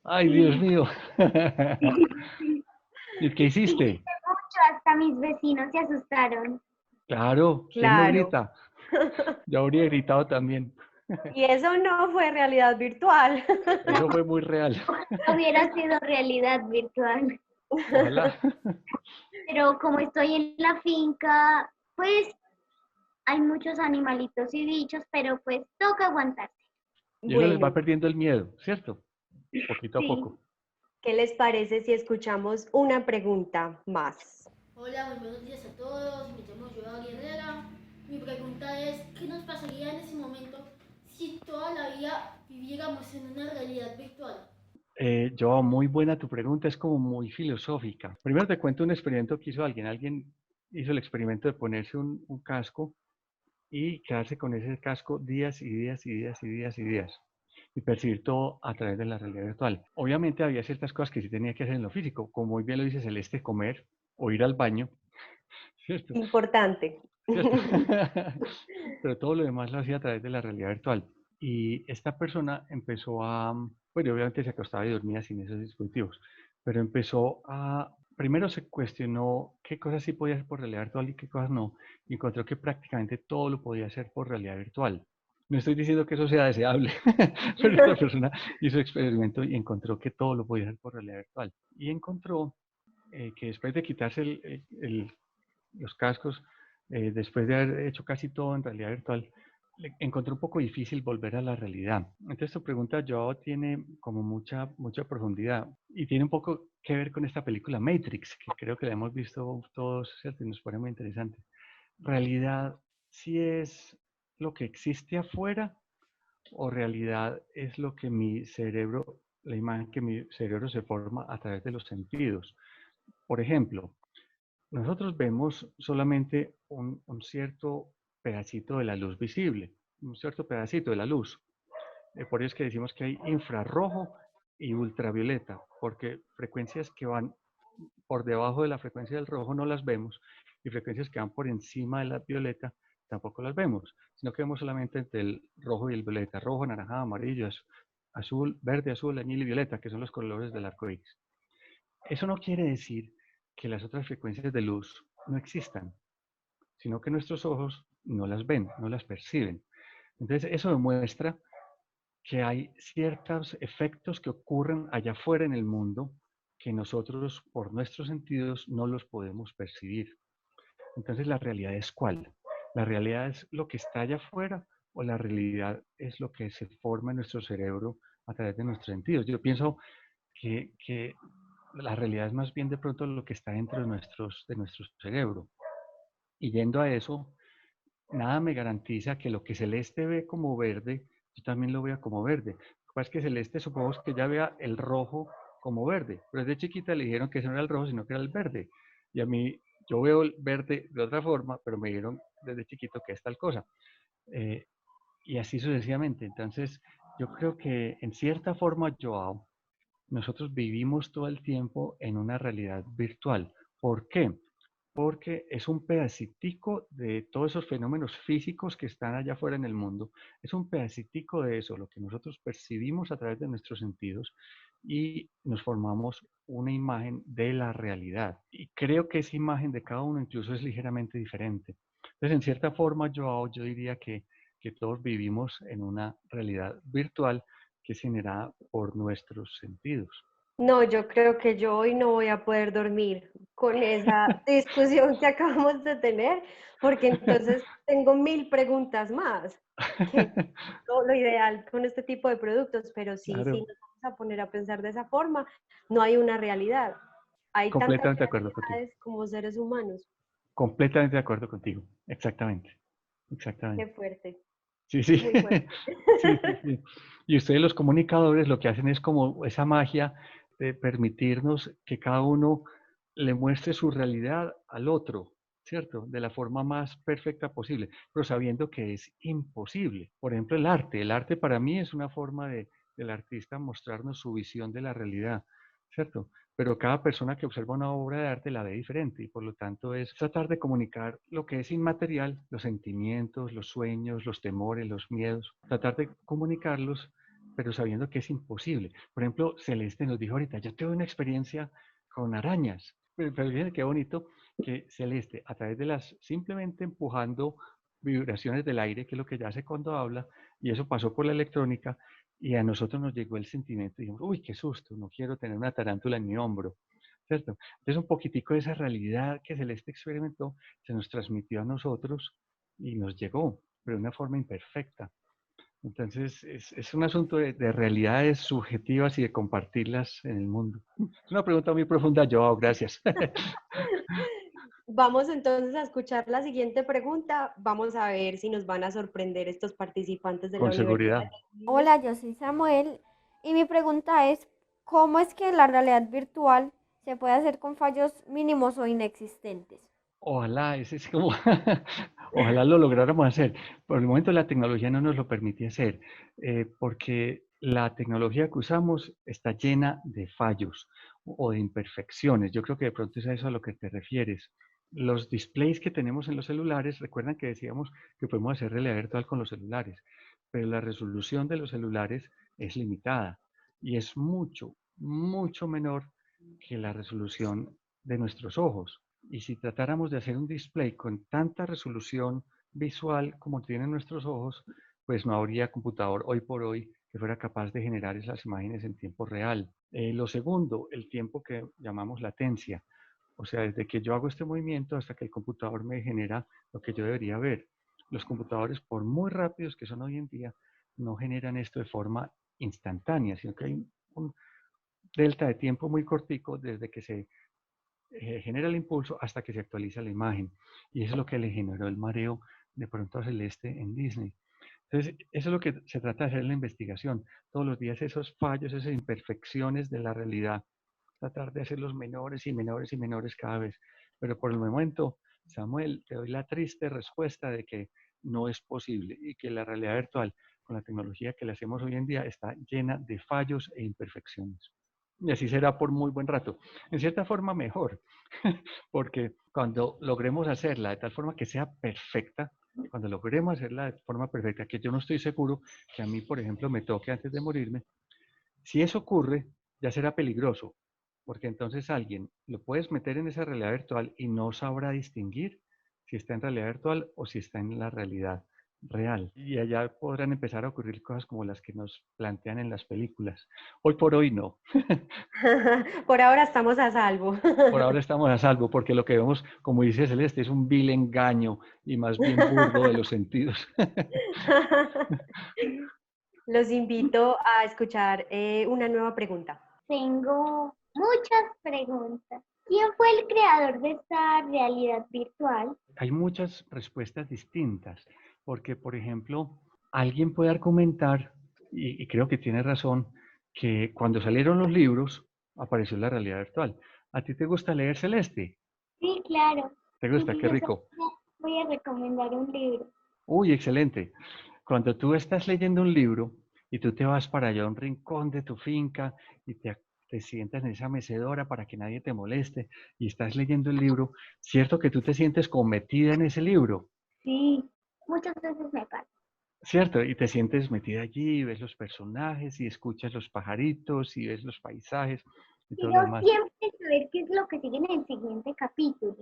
Ay, Dios Sí, mío. sí. ¿Y qué Y grité hiciste? mucho, hasta mis vecinos se asustaron. Claro, ¿quién no Claro. grita? Yo habría gritado también. Y eso no fue realidad virtual. Eso fue muy real. Hubiera sido realidad virtual. Ojalá. Pero como estoy en la finca, pues hay muchos animalitos y bichos, pero pues toca aguantarse. Y uno les va Bueno, perdiendo el miedo, ¿cierto? Poquito a Sí. poco. ¿qué les parece si escuchamos una pregunta más? Hola, muy buenos días a todos. Me llamo Joao Herrera. Mi pregunta es, ¿qué nos pasaría en ese momento si toda la vida viviéramos en una realidad virtual? Yo, muy buena tu pregunta, es como muy filosófica. Primero te cuento un experimento que hizo alguien. Alguien hizo el experimento de ponerse un casco y quedarse con ese casco días y días y días y días y días y percibir todo a través de la realidad virtual. Obviamente había ciertas cosas que sí tenía que hacer en lo físico, como muy bien lo dice Celeste, comer o ir al baño, ¿cierto? Importante. ¿Cierto? Pero todo lo demás lo hacía a través de la realidad virtual. Y esta persona empezó a, bueno, obviamente se acostaba y dormía sin esos dispositivos, pero empezó a, primero se cuestionó qué cosas sí podía hacer por realidad virtual y qué cosas no, y encontró que prácticamente todo lo podía hacer por realidad virtual. No estoy diciendo que eso sea deseable, pero esta persona hizo experimento y encontró que todo lo podía hacer por realidad virtual. Y encontró que después de quitarse los cascos, después de haber hecho casi todo en realidad virtual, encontré un poco difícil volver a la realidad. Entonces tu pregunta, Joao, tiene como mucha profundidad y tiene un poco que ver con esta película Matrix, que creo que la hemos visto todos, ¿cierto? Y nos parece muy interesante. ¿Realidad sí es lo que existe afuera o realidad es lo que mi cerebro, la imagen que mi cerebro se forma a través de los sentidos? Por ejemplo, nosotros vemos solamente un cierto pedacito de la luz visible, un cierto pedacito de la luz. Por eso es que decimos que hay infrarrojo y ultravioleta, porque frecuencias que van por debajo de la frecuencia del rojo no las vemos y frecuencias que van por encima de la violeta tampoco las vemos, sino que vemos solamente entre el rojo y el violeta, rojo, naranja, amarillo, azul, verde, azul, añil y violeta, que son los colores del arco iris. Eso no quiere decir que las otras frecuencias de luz no existan, sino que nuestros ojos no las ven, no las perciben. Entonces, eso demuestra que hay ciertos efectos que ocurren allá afuera en el mundo que nosotros, por nuestros sentidos, no los podemos percibir. Entonces, ¿la realidad es cuál? ¿La realidad es lo que está allá afuera o la realidad es lo que se forma en nuestro cerebro a través de nuestros sentidos? Yo pienso que la realidad es más bien de pronto lo que está dentro de nuestro cerebro. Y yendo a eso, nada me garantiza que lo que Celeste ve como verde, yo también lo vea como verde. Lo que pasa es que Celeste supongo que ya vea el rojo como verde, pero desde chiquita le dijeron que eso no era el rojo, sino que era el verde. Y a mí, yo veo el verde de otra forma, pero me dijeron desde chiquito que es tal cosa. Y así sucesivamente. Entonces, yo creo que en cierta forma, Joao, nosotros vivimos todo el tiempo en una realidad virtual. ¿Por qué? Porque es un pedacitico de todos esos fenómenos físicos que están allá afuera en el mundo. Es un pedacitico de eso, lo que nosotros percibimos a través de nuestros sentidos y nos formamos una imagen de la realidad. Y creo que esa imagen de cada uno incluso es ligeramente diferente. Entonces, en cierta forma, yo diría que todos vivimos en una realidad virtual que es generada por nuestros sentidos. No, yo creo que yo hoy no voy a poder dormir con esa discusión que acabamos de tener, porque entonces tengo 1000 preguntas más, que es lo ideal con este tipo de productos, pero sí, Claro. sí nos vamos a poner a pensar de esa forma, no hay una realidad. Hay tantas Completamente de acuerdo contigo. realidades como seres humanos. Completamente de acuerdo contigo. Exactamente. Exactamente. Qué fuerte. Sí, sí. Muy fuerte. Sí, sí, sí. Y ustedes los comunicadores lo que hacen es como esa magia de permitirnos que cada uno le muestre su realidad al otro, ¿cierto? De la forma más perfecta posible, pero sabiendo que es imposible. Por ejemplo, el arte. El arte para mí es una forma del artista mostrarnos su visión de la realidad, ¿cierto? Pero cada persona que observa una obra de arte la ve diferente y por lo tanto es tratar de comunicar lo que es inmaterial, los sentimientos, los sueños, los temores, los miedos, tratar de comunicarlos, pero sabiendo que es imposible. Por ejemplo, Celeste nos dijo ahorita, yo tuve una experiencia con arañas, pero fíjense qué bonito que Celeste, a través de simplemente empujando vibraciones del aire, que es lo que ella hace cuando habla, y eso pasó por la electrónica, y a nosotros nos llegó el sentimiento, dijimos, uy, qué susto, no quiero tener una tarántula en mi hombro, ¿cierto? Entonces un poquitico de esa realidad que Celeste experimentó se nos transmitió a nosotros y nos llegó, pero de una forma imperfecta. Entonces es un asunto de realidades subjetivas y de compartirlas en el mundo. Es una pregunta muy profunda, Joao, gracias. Vamos entonces a escuchar la siguiente pregunta. Vamos a ver si nos van a sorprender estos participantes de Con la universidad. seguridad. Hola, yo soy Samuel y mi pregunta es, ¿cómo es que la realidad virtual se puede hacer con fallos mínimos o inexistentes? Ojalá, ese es como, ojalá lo lográramos hacer. Por el momento la tecnología no nos lo permite hacer, porque la tecnología que usamos está llena de fallos o de imperfecciones. Yo creo que de pronto es a eso a lo que te refieres. Los displays que tenemos en los celulares, recuerdan que decíamos que podemos hacer realidad virtual con los celulares, pero la resolución de los celulares es limitada y es mucho, mucho menor que la resolución de nuestros ojos. Y si tratáramos de hacer un display con tanta resolución visual como tienen nuestros ojos, pues no habría computador hoy por hoy que fuera capaz de generar esas imágenes en tiempo real. Lo segundo, el tiempo que llamamos latencia. O sea, desde que yo hago este movimiento hasta que el computador me genera lo que yo debería ver. Los computadores, por muy rápidos que son hoy en día, no generan esto de forma instantánea, sino que hay un delta de tiempo muy cortico desde que se genera el impulso hasta que se actualiza la imagen. Y eso es lo que le generó el mareo de pronto a Celeste en Disney. Entonces, eso es lo que se trata de hacer en la investigación. Todos los días esos fallos, esas imperfecciones de la realidad, tratar de hacerlos menores y menores y menores cada vez. Pero por el momento, Samuel, te doy la triste respuesta de que no es posible y que la realidad virtual, con la tecnología que le hacemos hoy en día, está llena de fallos e imperfecciones. Y así será por muy buen rato. En cierta forma mejor, porque cuando logremos hacerla de tal forma que sea perfecta, cuando logremos hacerla de forma perfecta, que yo no estoy seguro que a mí, por ejemplo, me toque antes de morirme, si eso ocurre, ya será peligroso, porque entonces alguien lo puedes meter en esa realidad virtual y no sabrá distinguir si está en realidad virtual o si está en la realidad real. Y allá podrán empezar a ocurrir cosas como las que nos plantean en las películas. Hoy por hoy no. Por ahora estamos a salvo. Por ahora estamos a salvo, porque lo que vemos, como dice Celeste, es un vil engaño y más bien burdo de los sentidos. Los invito a escuchar una nueva pregunta. Tengo muchas preguntas. ¿Quién fue el creador de esta realidad virtual? Hay muchas respuestas distintas, porque, por ejemplo, alguien puede argumentar, y creo que tiene razón, que cuando salieron los libros, apareció la realidad virtual. ¿A ti te gusta leer, Celeste? Sí, claro. ¿Te gusta? Qué Incluso rico. voy a recomendar un libro. Uy, excelente. Cuando tú estás leyendo un libro y tú te vas para allá a un rincón de tu finca y te sientas en esa mecedora para que nadie te moleste y estás leyendo el libro, ¿cierto que tú te sientes como metida en ese libro? Sí, muchas veces me pasa. ¿Cierto? Y te sientes metida allí, y ves los personajes y escuchas los pajaritos y ves los paisajes y todo lo Quiero demás. siempre saber qué es lo que sigue en el siguiente capítulo.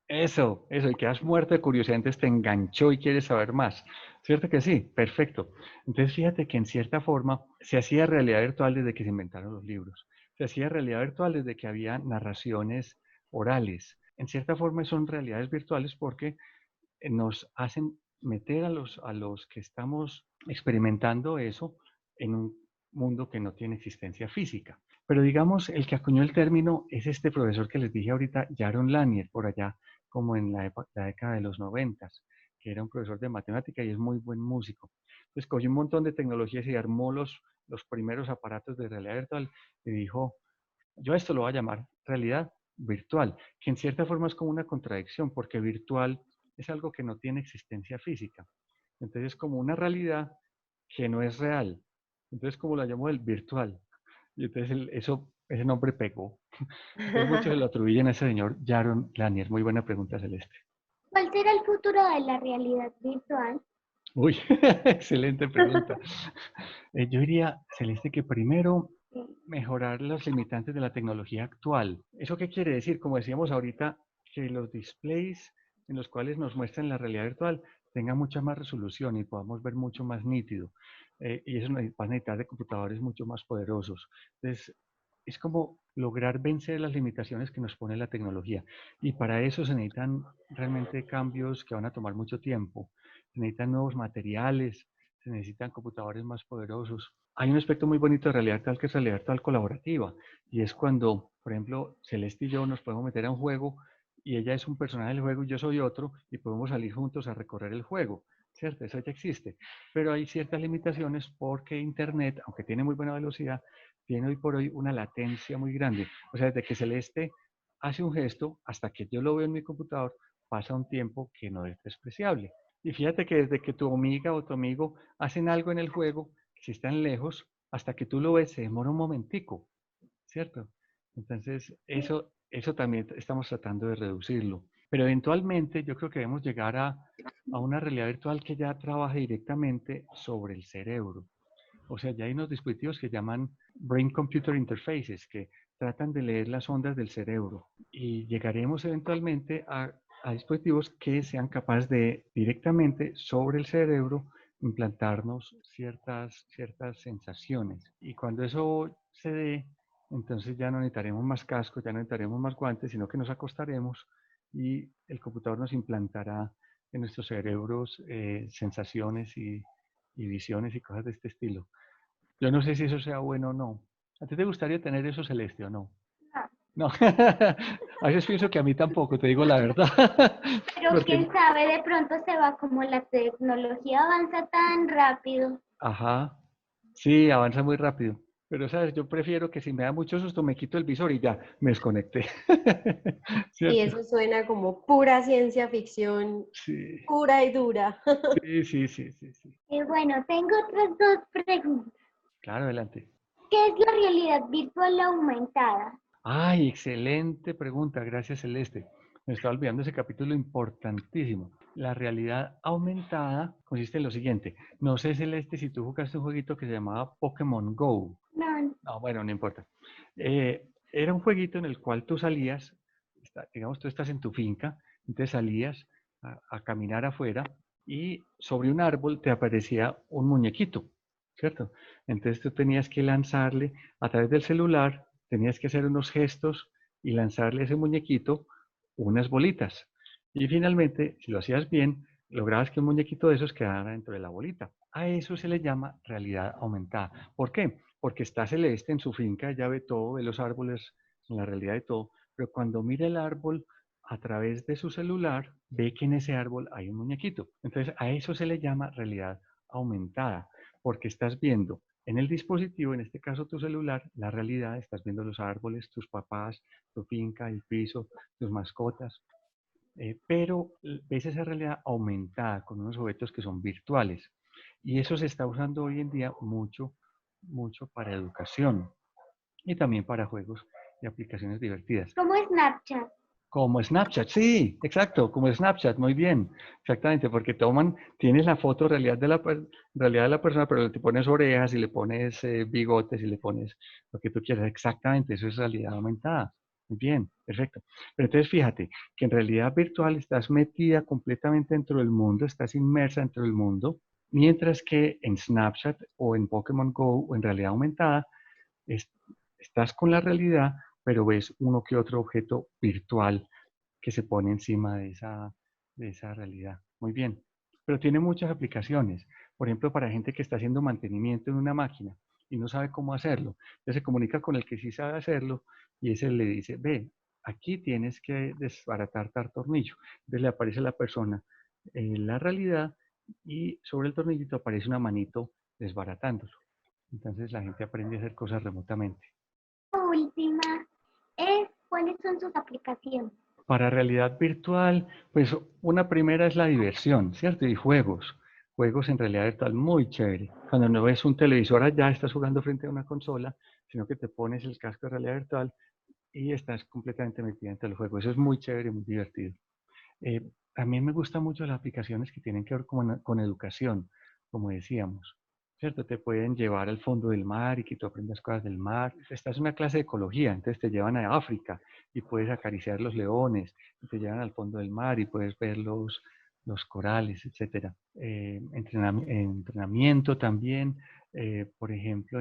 Eso, y quedas muerto de curiosidad, entonces te enganchó y quieres saber más. ¿Cierto que sí? Perfecto. Entonces fíjate que en cierta forma se hacía realidad virtual desde que se inventaron los libros. Se hacía realidad virtual desde que había narraciones orales. En cierta forma son realidades virtuales porque nos hacen meter a los que estamos experimentando eso en un mundo que no tiene existencia física. Pero digamos, el que acuñó el término es este profesor que les dije ahorita, Jaron Lanier, por allá como en la década de los 90, que era un profesor de matemática y es muy buen músico. Entonces cogió un montón de tecnologías y armó los primeros aparatos de realidad virtual y dijo, yo a esto lo voy a llamar realidad virtual, que en cierta forma es como una contradicción, porque virtual es algo que no tiene existencia física. Entonces es como una realidad que no es real. Entonces, como la llamo el virtual. Y entonces ese nombre pegó. Entonces muchos se lo atribuyen a ese señor Jaron Lanier. Muy buena pregunta, Celeste. ¿Cuál será el futuro de la realidad virtual? Uy, excelente pregunta. Yo diría, Celeste, que primero mejorar los limitantes de la tecnología actual. ¿Eso qué quiere decir? Como decíamos ahorita, que los displays en los cuales nos muestran la realidad virtual tengan mucha más resolución y podamos ver mucho más nítido. Y eso va a necesitar de computadores mucho más poderosos. Entonces, es como lograr vencer las limitaciones que nos pone la tecnología. Y para eso se necesitan realmente cambios que van a tomar mucho tiempo. Se necesitan nuevos materiales, se necesitan computadores más poderosos. Hay un aspecto muy bonito de realidad virtual que es realidad virtual colaborativa. Y es cuando, por ejemplo, Celeste y yo nos podemos meter a un juego y ella es un personaje del juego y yo soy otro y podemos salir juntos a recorrer el juego. ¿Cierto? Eso ya existe. Pero hay ciertas limitaciones porque Internet, aunque tiene muy buena velocidad, tiene hoy por hoy una latencia muy grande. O sea, desde que Celeste hace un gesto hasta que yo lo veo en mi computador, pasa un tiempo que no es despreciable. Y fíjate que desde que tu amiga o tu amigo hacen algo en el juego, si están lejos, hasta que tú lo ves, se demora un momentico, ¿cierto? Entonces, eso también estamos tratando de reducirlo. Pero eventualmente yo creo que debemos llegar a una realidad virtual que ya trabaje directamente sobre el cerebro. O sea, ya hay unos dispositivos que llaman Brain Computer Interfaces, que tratan de leer las ondas del cerebro. Y llegaremos eventualmente a dispositivos que sean capaces de directamente sobre el cerebro implantarnos ciertas sensaciones. Y cuando eso se dé, entonces ya no necesitaremos más cascos, ya no necesitaremos más guantes, sino que nos acostaremos y el computador nos implantará en nuestros cerebros sensaciones y visiones y cosas de este estilo. Yo no sé si eso sea bueno o no. ¿A ti te gustaría tener eso, Celeste, o no? No. A veces pienso que a mí tampoco, te digo la verdad. Pero Porque, quién sabe, de pronto se va como la tecnología avanza tan rápido. ajá, sí, avanza muy rápido. Pero, ¿sabes? Yo prefiero que si me da mucho susto me quito el visor y ya, me desconecté. Y ¿Cierto? eso suena como pura ciencia ficción, Sí, pura y dura. sí. Y bueno, tengo otras dos preguntas. Claro, adelante. ¿Qué es la realidad virtual aumentada? Ay, excelente pregunta, gracias Celeste. Me estaba olvidando ese capítulo importantísimo. La realidad aumentada consiste en lo siguiente. No sé, Celeste, si tú jugaste un jueguito que se llamaba Pokémon Go. No, No, bueno, no importa. era un jueguito en el cual tú salías, digamos, tú estás en tu finca, entonces salías a caminar afuera y sobre un árbol te aparecía un muñequito, ¿cierto? Entonces tú tenías que lanzarle a través del celular, tenías que hacer unos gestos y lanzarle a ese muñequito unas bolitas. Y finalmente, si lo hacías bien, lograbas que un muñequito de esos quedara dentro de la bolita. A eso se le llama realidad aumentada. ¿Por qué? Porque está Celeste en su finca, ya ve todo, ve los árboles, en la realidad de todo, pero cuando mira el árbol a través de su celular, ve que en ese árbol hay un muñequito. Entonces, a eso se le llama realidad aumentada, porque estás viendo en el dispositivo, en este caso tu celular, la realidad, estás viendo los árboles, tus papás, tu finca, el piso, tus mascotas, pero ves esa realidad aumentada con unos objetos que son virtuales. Y eso se está usando hoy en día mucho para educación y también para juegos y aplicaciones divertidas. ¿Cómo Snapchat? Como Snapchat, sí, exacto, como Snapchat, muy bien, exactamente, porque tienes la foto realidad de la persona, pero le pones orejas y le pones bigotes y le pones lo que tú quieras, exactamente, eso es realidad aumentada. Muy bien, perfecto. Pero entonces fíjate que en realidad virtual estás metida completamente dentro del mundo, estás inmersa dentro del mundo, mientras que en Snapchat o en Pokémon Go o en realidad aumentada estás con la realidad, pero ves uno que otro objeto virtual que se pone encima de esa realidad. Muy bien. Pero tiene muchas aplicaciones. Por ejemplo, para gente que está haciendo mantenimiento en una máquina y no sabe cómo hacerlo. Entonces se comunica con el que sí sabe hacerlo y ese le dice, ve, aquí tienes que desbaratar tal tornillo. Entonces le aparece a la persona la realidad y sobre el tornillito aparece una manito desbaratándolo. Entonces la gente aprende a hacer cosas remotamente. La última es, ¿cuáles son sus aplicaciones? Para realidad virtual, pues una primera es la diversión, ¿cierto? Y juegos. Juegos en realidad virtual muy chévere. Cuando no ves un televisor allá, estás jugando frente a una consola, sino que te pones el casco de realidad virtual y estás completamente metida dentro del juego. Eso es muy chévere, muy divertido. También me gustan mucho las aplicaciones que tienen que ver con educación, como decíamos. ¿Cierto? Te pueden llevar al fondo del mar y que tú aprendas cosas del mar. Estás en una clase de ecología, entonces te llevan a África y puedes acariciar los leones, y te llevan al fondo del mar y puedes ver los corales, etc. Entrenamiento también. Por ejemplo,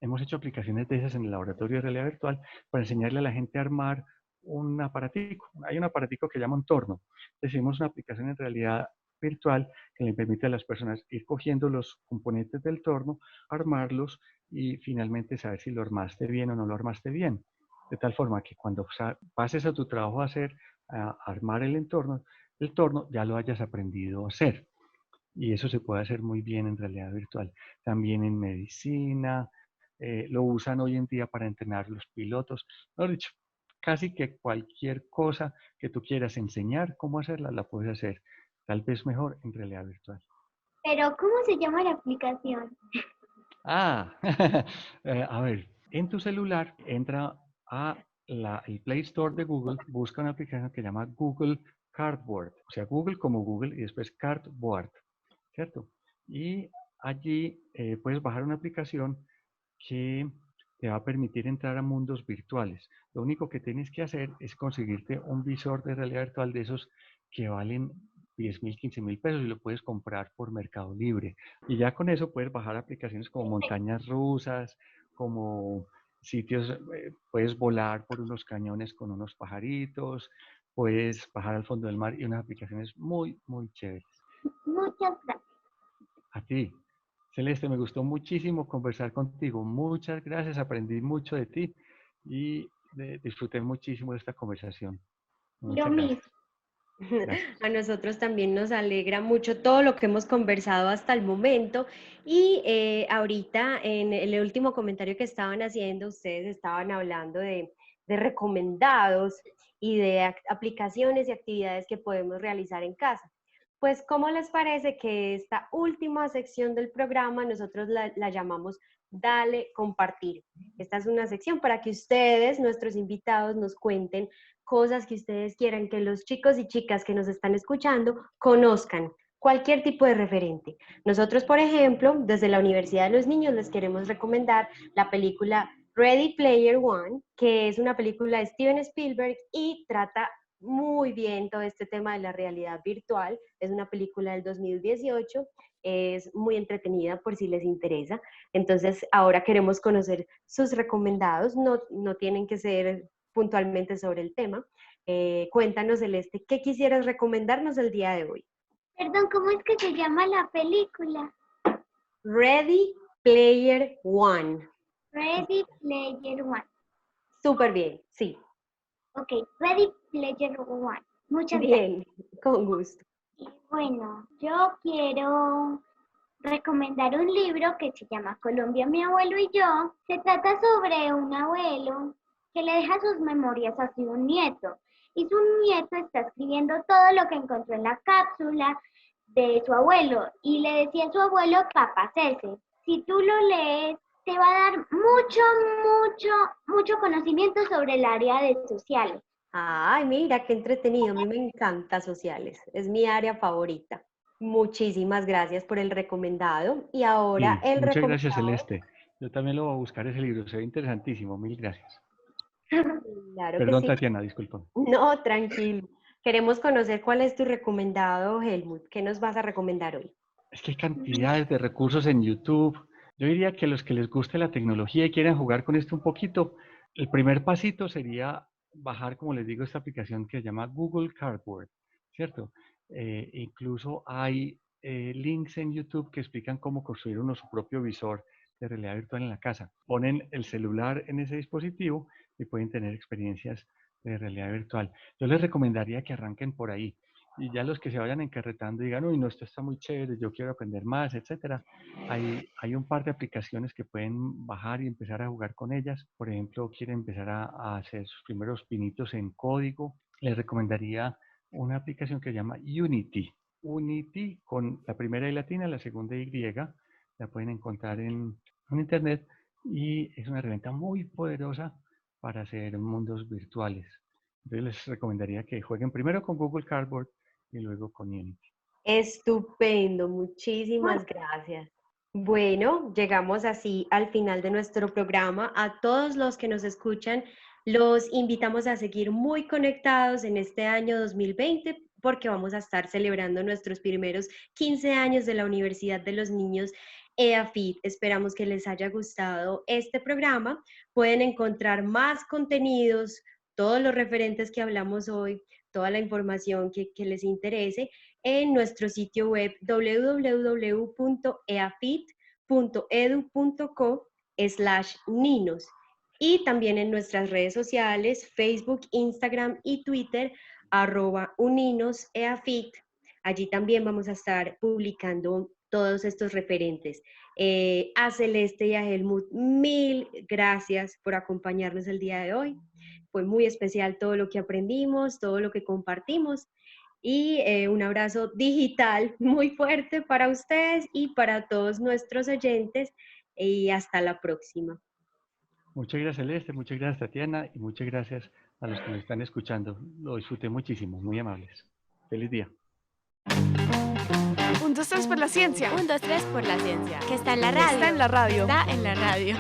hemos hecho aplicaciones de esas en el laboratorio de realidad virtual para enseñarle a la gente a armar un aparatico. Hay un aparatico que llama un torno. Entonces hicimos una aplicación en realidad virtual que le permite a las personas ir cogiendo los componentes del torno, armarlos y finalmente saber si lo armaste bien o no lo armaste bien. De tal forma que cuando pases a tu trabajo a armar el torno ya lo hayas aprendido a hacer. Y eso se puede hacer muy bien en realidad virtual. También en medicina, lo usan hoy en día para entrenar los pilotos. Mejor dicho, casi que cualquier cosa que tú quieras enseñar cómo hacerla, la puedes hacer. Tal vez mejor en realidad virtual. Pero, ¿cómo se llama la aplicación? A ver, en tu celular entra el Play Store de Google, busca una aplicación que se llama Google Cardboard, o sea, Google como Google y después Cardboard, ¿cierto? Y allí puedes bajar una aplicación que te va a permitir entrar a mundos virtuales. Lo único que tienes que hacer es conseguirte un visor de realidad virtual de esos que valen 10.000, 15.000 pesos y lo puedes comprar por Mercado Libre. Y ya con eso puedes bajar aplicaciones como montañas rusas, como sitios, puedes volar por unos cañones con unos pajaritos, puedes bajar al fondo del mar y unas aplicaciones muy, muy chéveres. Muchas gracias. A ti. Celeste, me gustó muchísimo conversar contigo. Muchas gracias, aprendí mucho de ti y disfruté muchísimo de esta conversación. Muchas gracias. Gracias. A nosotros también nos alegra mucho todo lo que hemos conversado hasta el momento y ahorita en el último comentario que estaban haciendo, ustedes estaban hablando de recomendados y de aplicaciones y actividades que podemos realizar en casa. Pues, ¿cómo les parece que esta última sección del programa nosotros la llamamos Dale Compartir? Esta es una sección para que ustedes, nuestros invitados, nos cuenten cosas que ustedes quieran que los chicos y chicas que nos están escuchando conozcan, cualquier tipo de referente. Nosotros, por ejemplo, desde la Universidad de los Niños les queremos recomendar la película Ready Player One, que es una película de Steven Spielberg y trata muy bien todo este tema de la realidad virtual. Es una película del 2018, es muy entretenida por si les interesa. Entonces, ahora queremos conocer sus recomendados, no tienen que ser puntualmente sobre el tema. Cuéntanos, Celeste, ¿qué quisieras recomendarnos el día de hoy? Perdón, ¿cómo es que se llama la película? Ready Player One. Ready Player One. Súper bien, sí. Ok, Ready Player One. Muchas gracias. Bien, con gusto. Y bueno, yo quiero recomendar un libro que se llama Colombia, mi abuelo y yo. Se trata sobre un abuelo que le deja sus memorias a su nieto. Y su nieto está escribiendo todo lo que encontró en la cápsula de su abuelo. Y le decía a su abuelo, Papá Cese, si tú lo lees, te va a dar mucho conocimiento sobre el área de sociales. Ay, mira, qué entretenido. A mí me encanta sociales. Es mi área favorita. Muchísimas gracias por el recomendado. Y ahora Sí, el muchas recomendado. gracias, Celeste. Yo también lo voy a buscar ese libro, se ve interesantísimo. Mil gracias. Claro que Perdón, sí. Tatiana, disculpa. No, tranquilo. Queremos conocer cuál es tu recomendado, Helmut. ¿Qué nos vas a recomendar hoy? Es que hay cantidades de recursos en YouTube. Yo diría que los que les guste la tecnología y quieran jugar con esto un poquito, el primer pasito sería bajar, como les digo, esta aplicación que se llama Google Cardboard, ¿cierto? Incluso hay links en YouTube que explican cómo construir uno su propio visor de realidad virtual en la casa. Ponen el celular en ese dispositivo y pueden tener experiencias de realidad virtual. Yo les recomendaría que arranquen por ahí. Y ya los que se vayan encarretando y digan, uy, no, esto está muy chévere, yo quiero aprender más, etcétera. Hay un par de aplicaciones que pueden bajar y empezar a jugar con ellas. Por ejemplo, quieren empezar a hacer sus primeros pinitos en código. Les recomendaría una aplicación que se llama Unity. Unity con la primera I latina, la segunda Y. La pueden encontrar en internet y es una herramienta muy poderosa para hacer mundos virtuales. Entonces les recomendaría que jueguen primero con Google Cardboard y luego con Unity. Estupendo, muchísimas gracias. Bueno, llegamos así al final de nuestro programa. A todos los que nos escuchan, los invitamos a seguir muy conectados en este año 2020 porque vamos a estar celebrando nuestros primeros 15 años de la Universidad de los Niños EAFIT. Esperamos que les haya gustado este programa. Pueden encontrar más contenidos, todos los referentes que hablamos hoy, toda la información que les interese en nuestro sitio web www.eafit.edu.co/ninos y también en nuestras redes sociales, Facebook, Instagram y Twitter, @uninoseafit. Allí también vamos a estar publicando todos estos referentes. A Celeste y a Helmut, mil gracias por acompañarnos el día de hoy. Fue muy especial todo lo que aprendimos, todo lo que compartimos y un abrazo digital muy fuerte para ustedes y para todos nuestros oyentes y hasta la próxima. Muchas gracias, Celeste, muchas gracias, Tatiana, y muchas gracias a los que nos están escuchando. Lo disfruté muchísimo, muy amables. Feliz día. 1, 2, 3 por la ciencia. 1, 2, 3 por la ciencia. Que está en la Que radio. está en la radio. Está en la radio.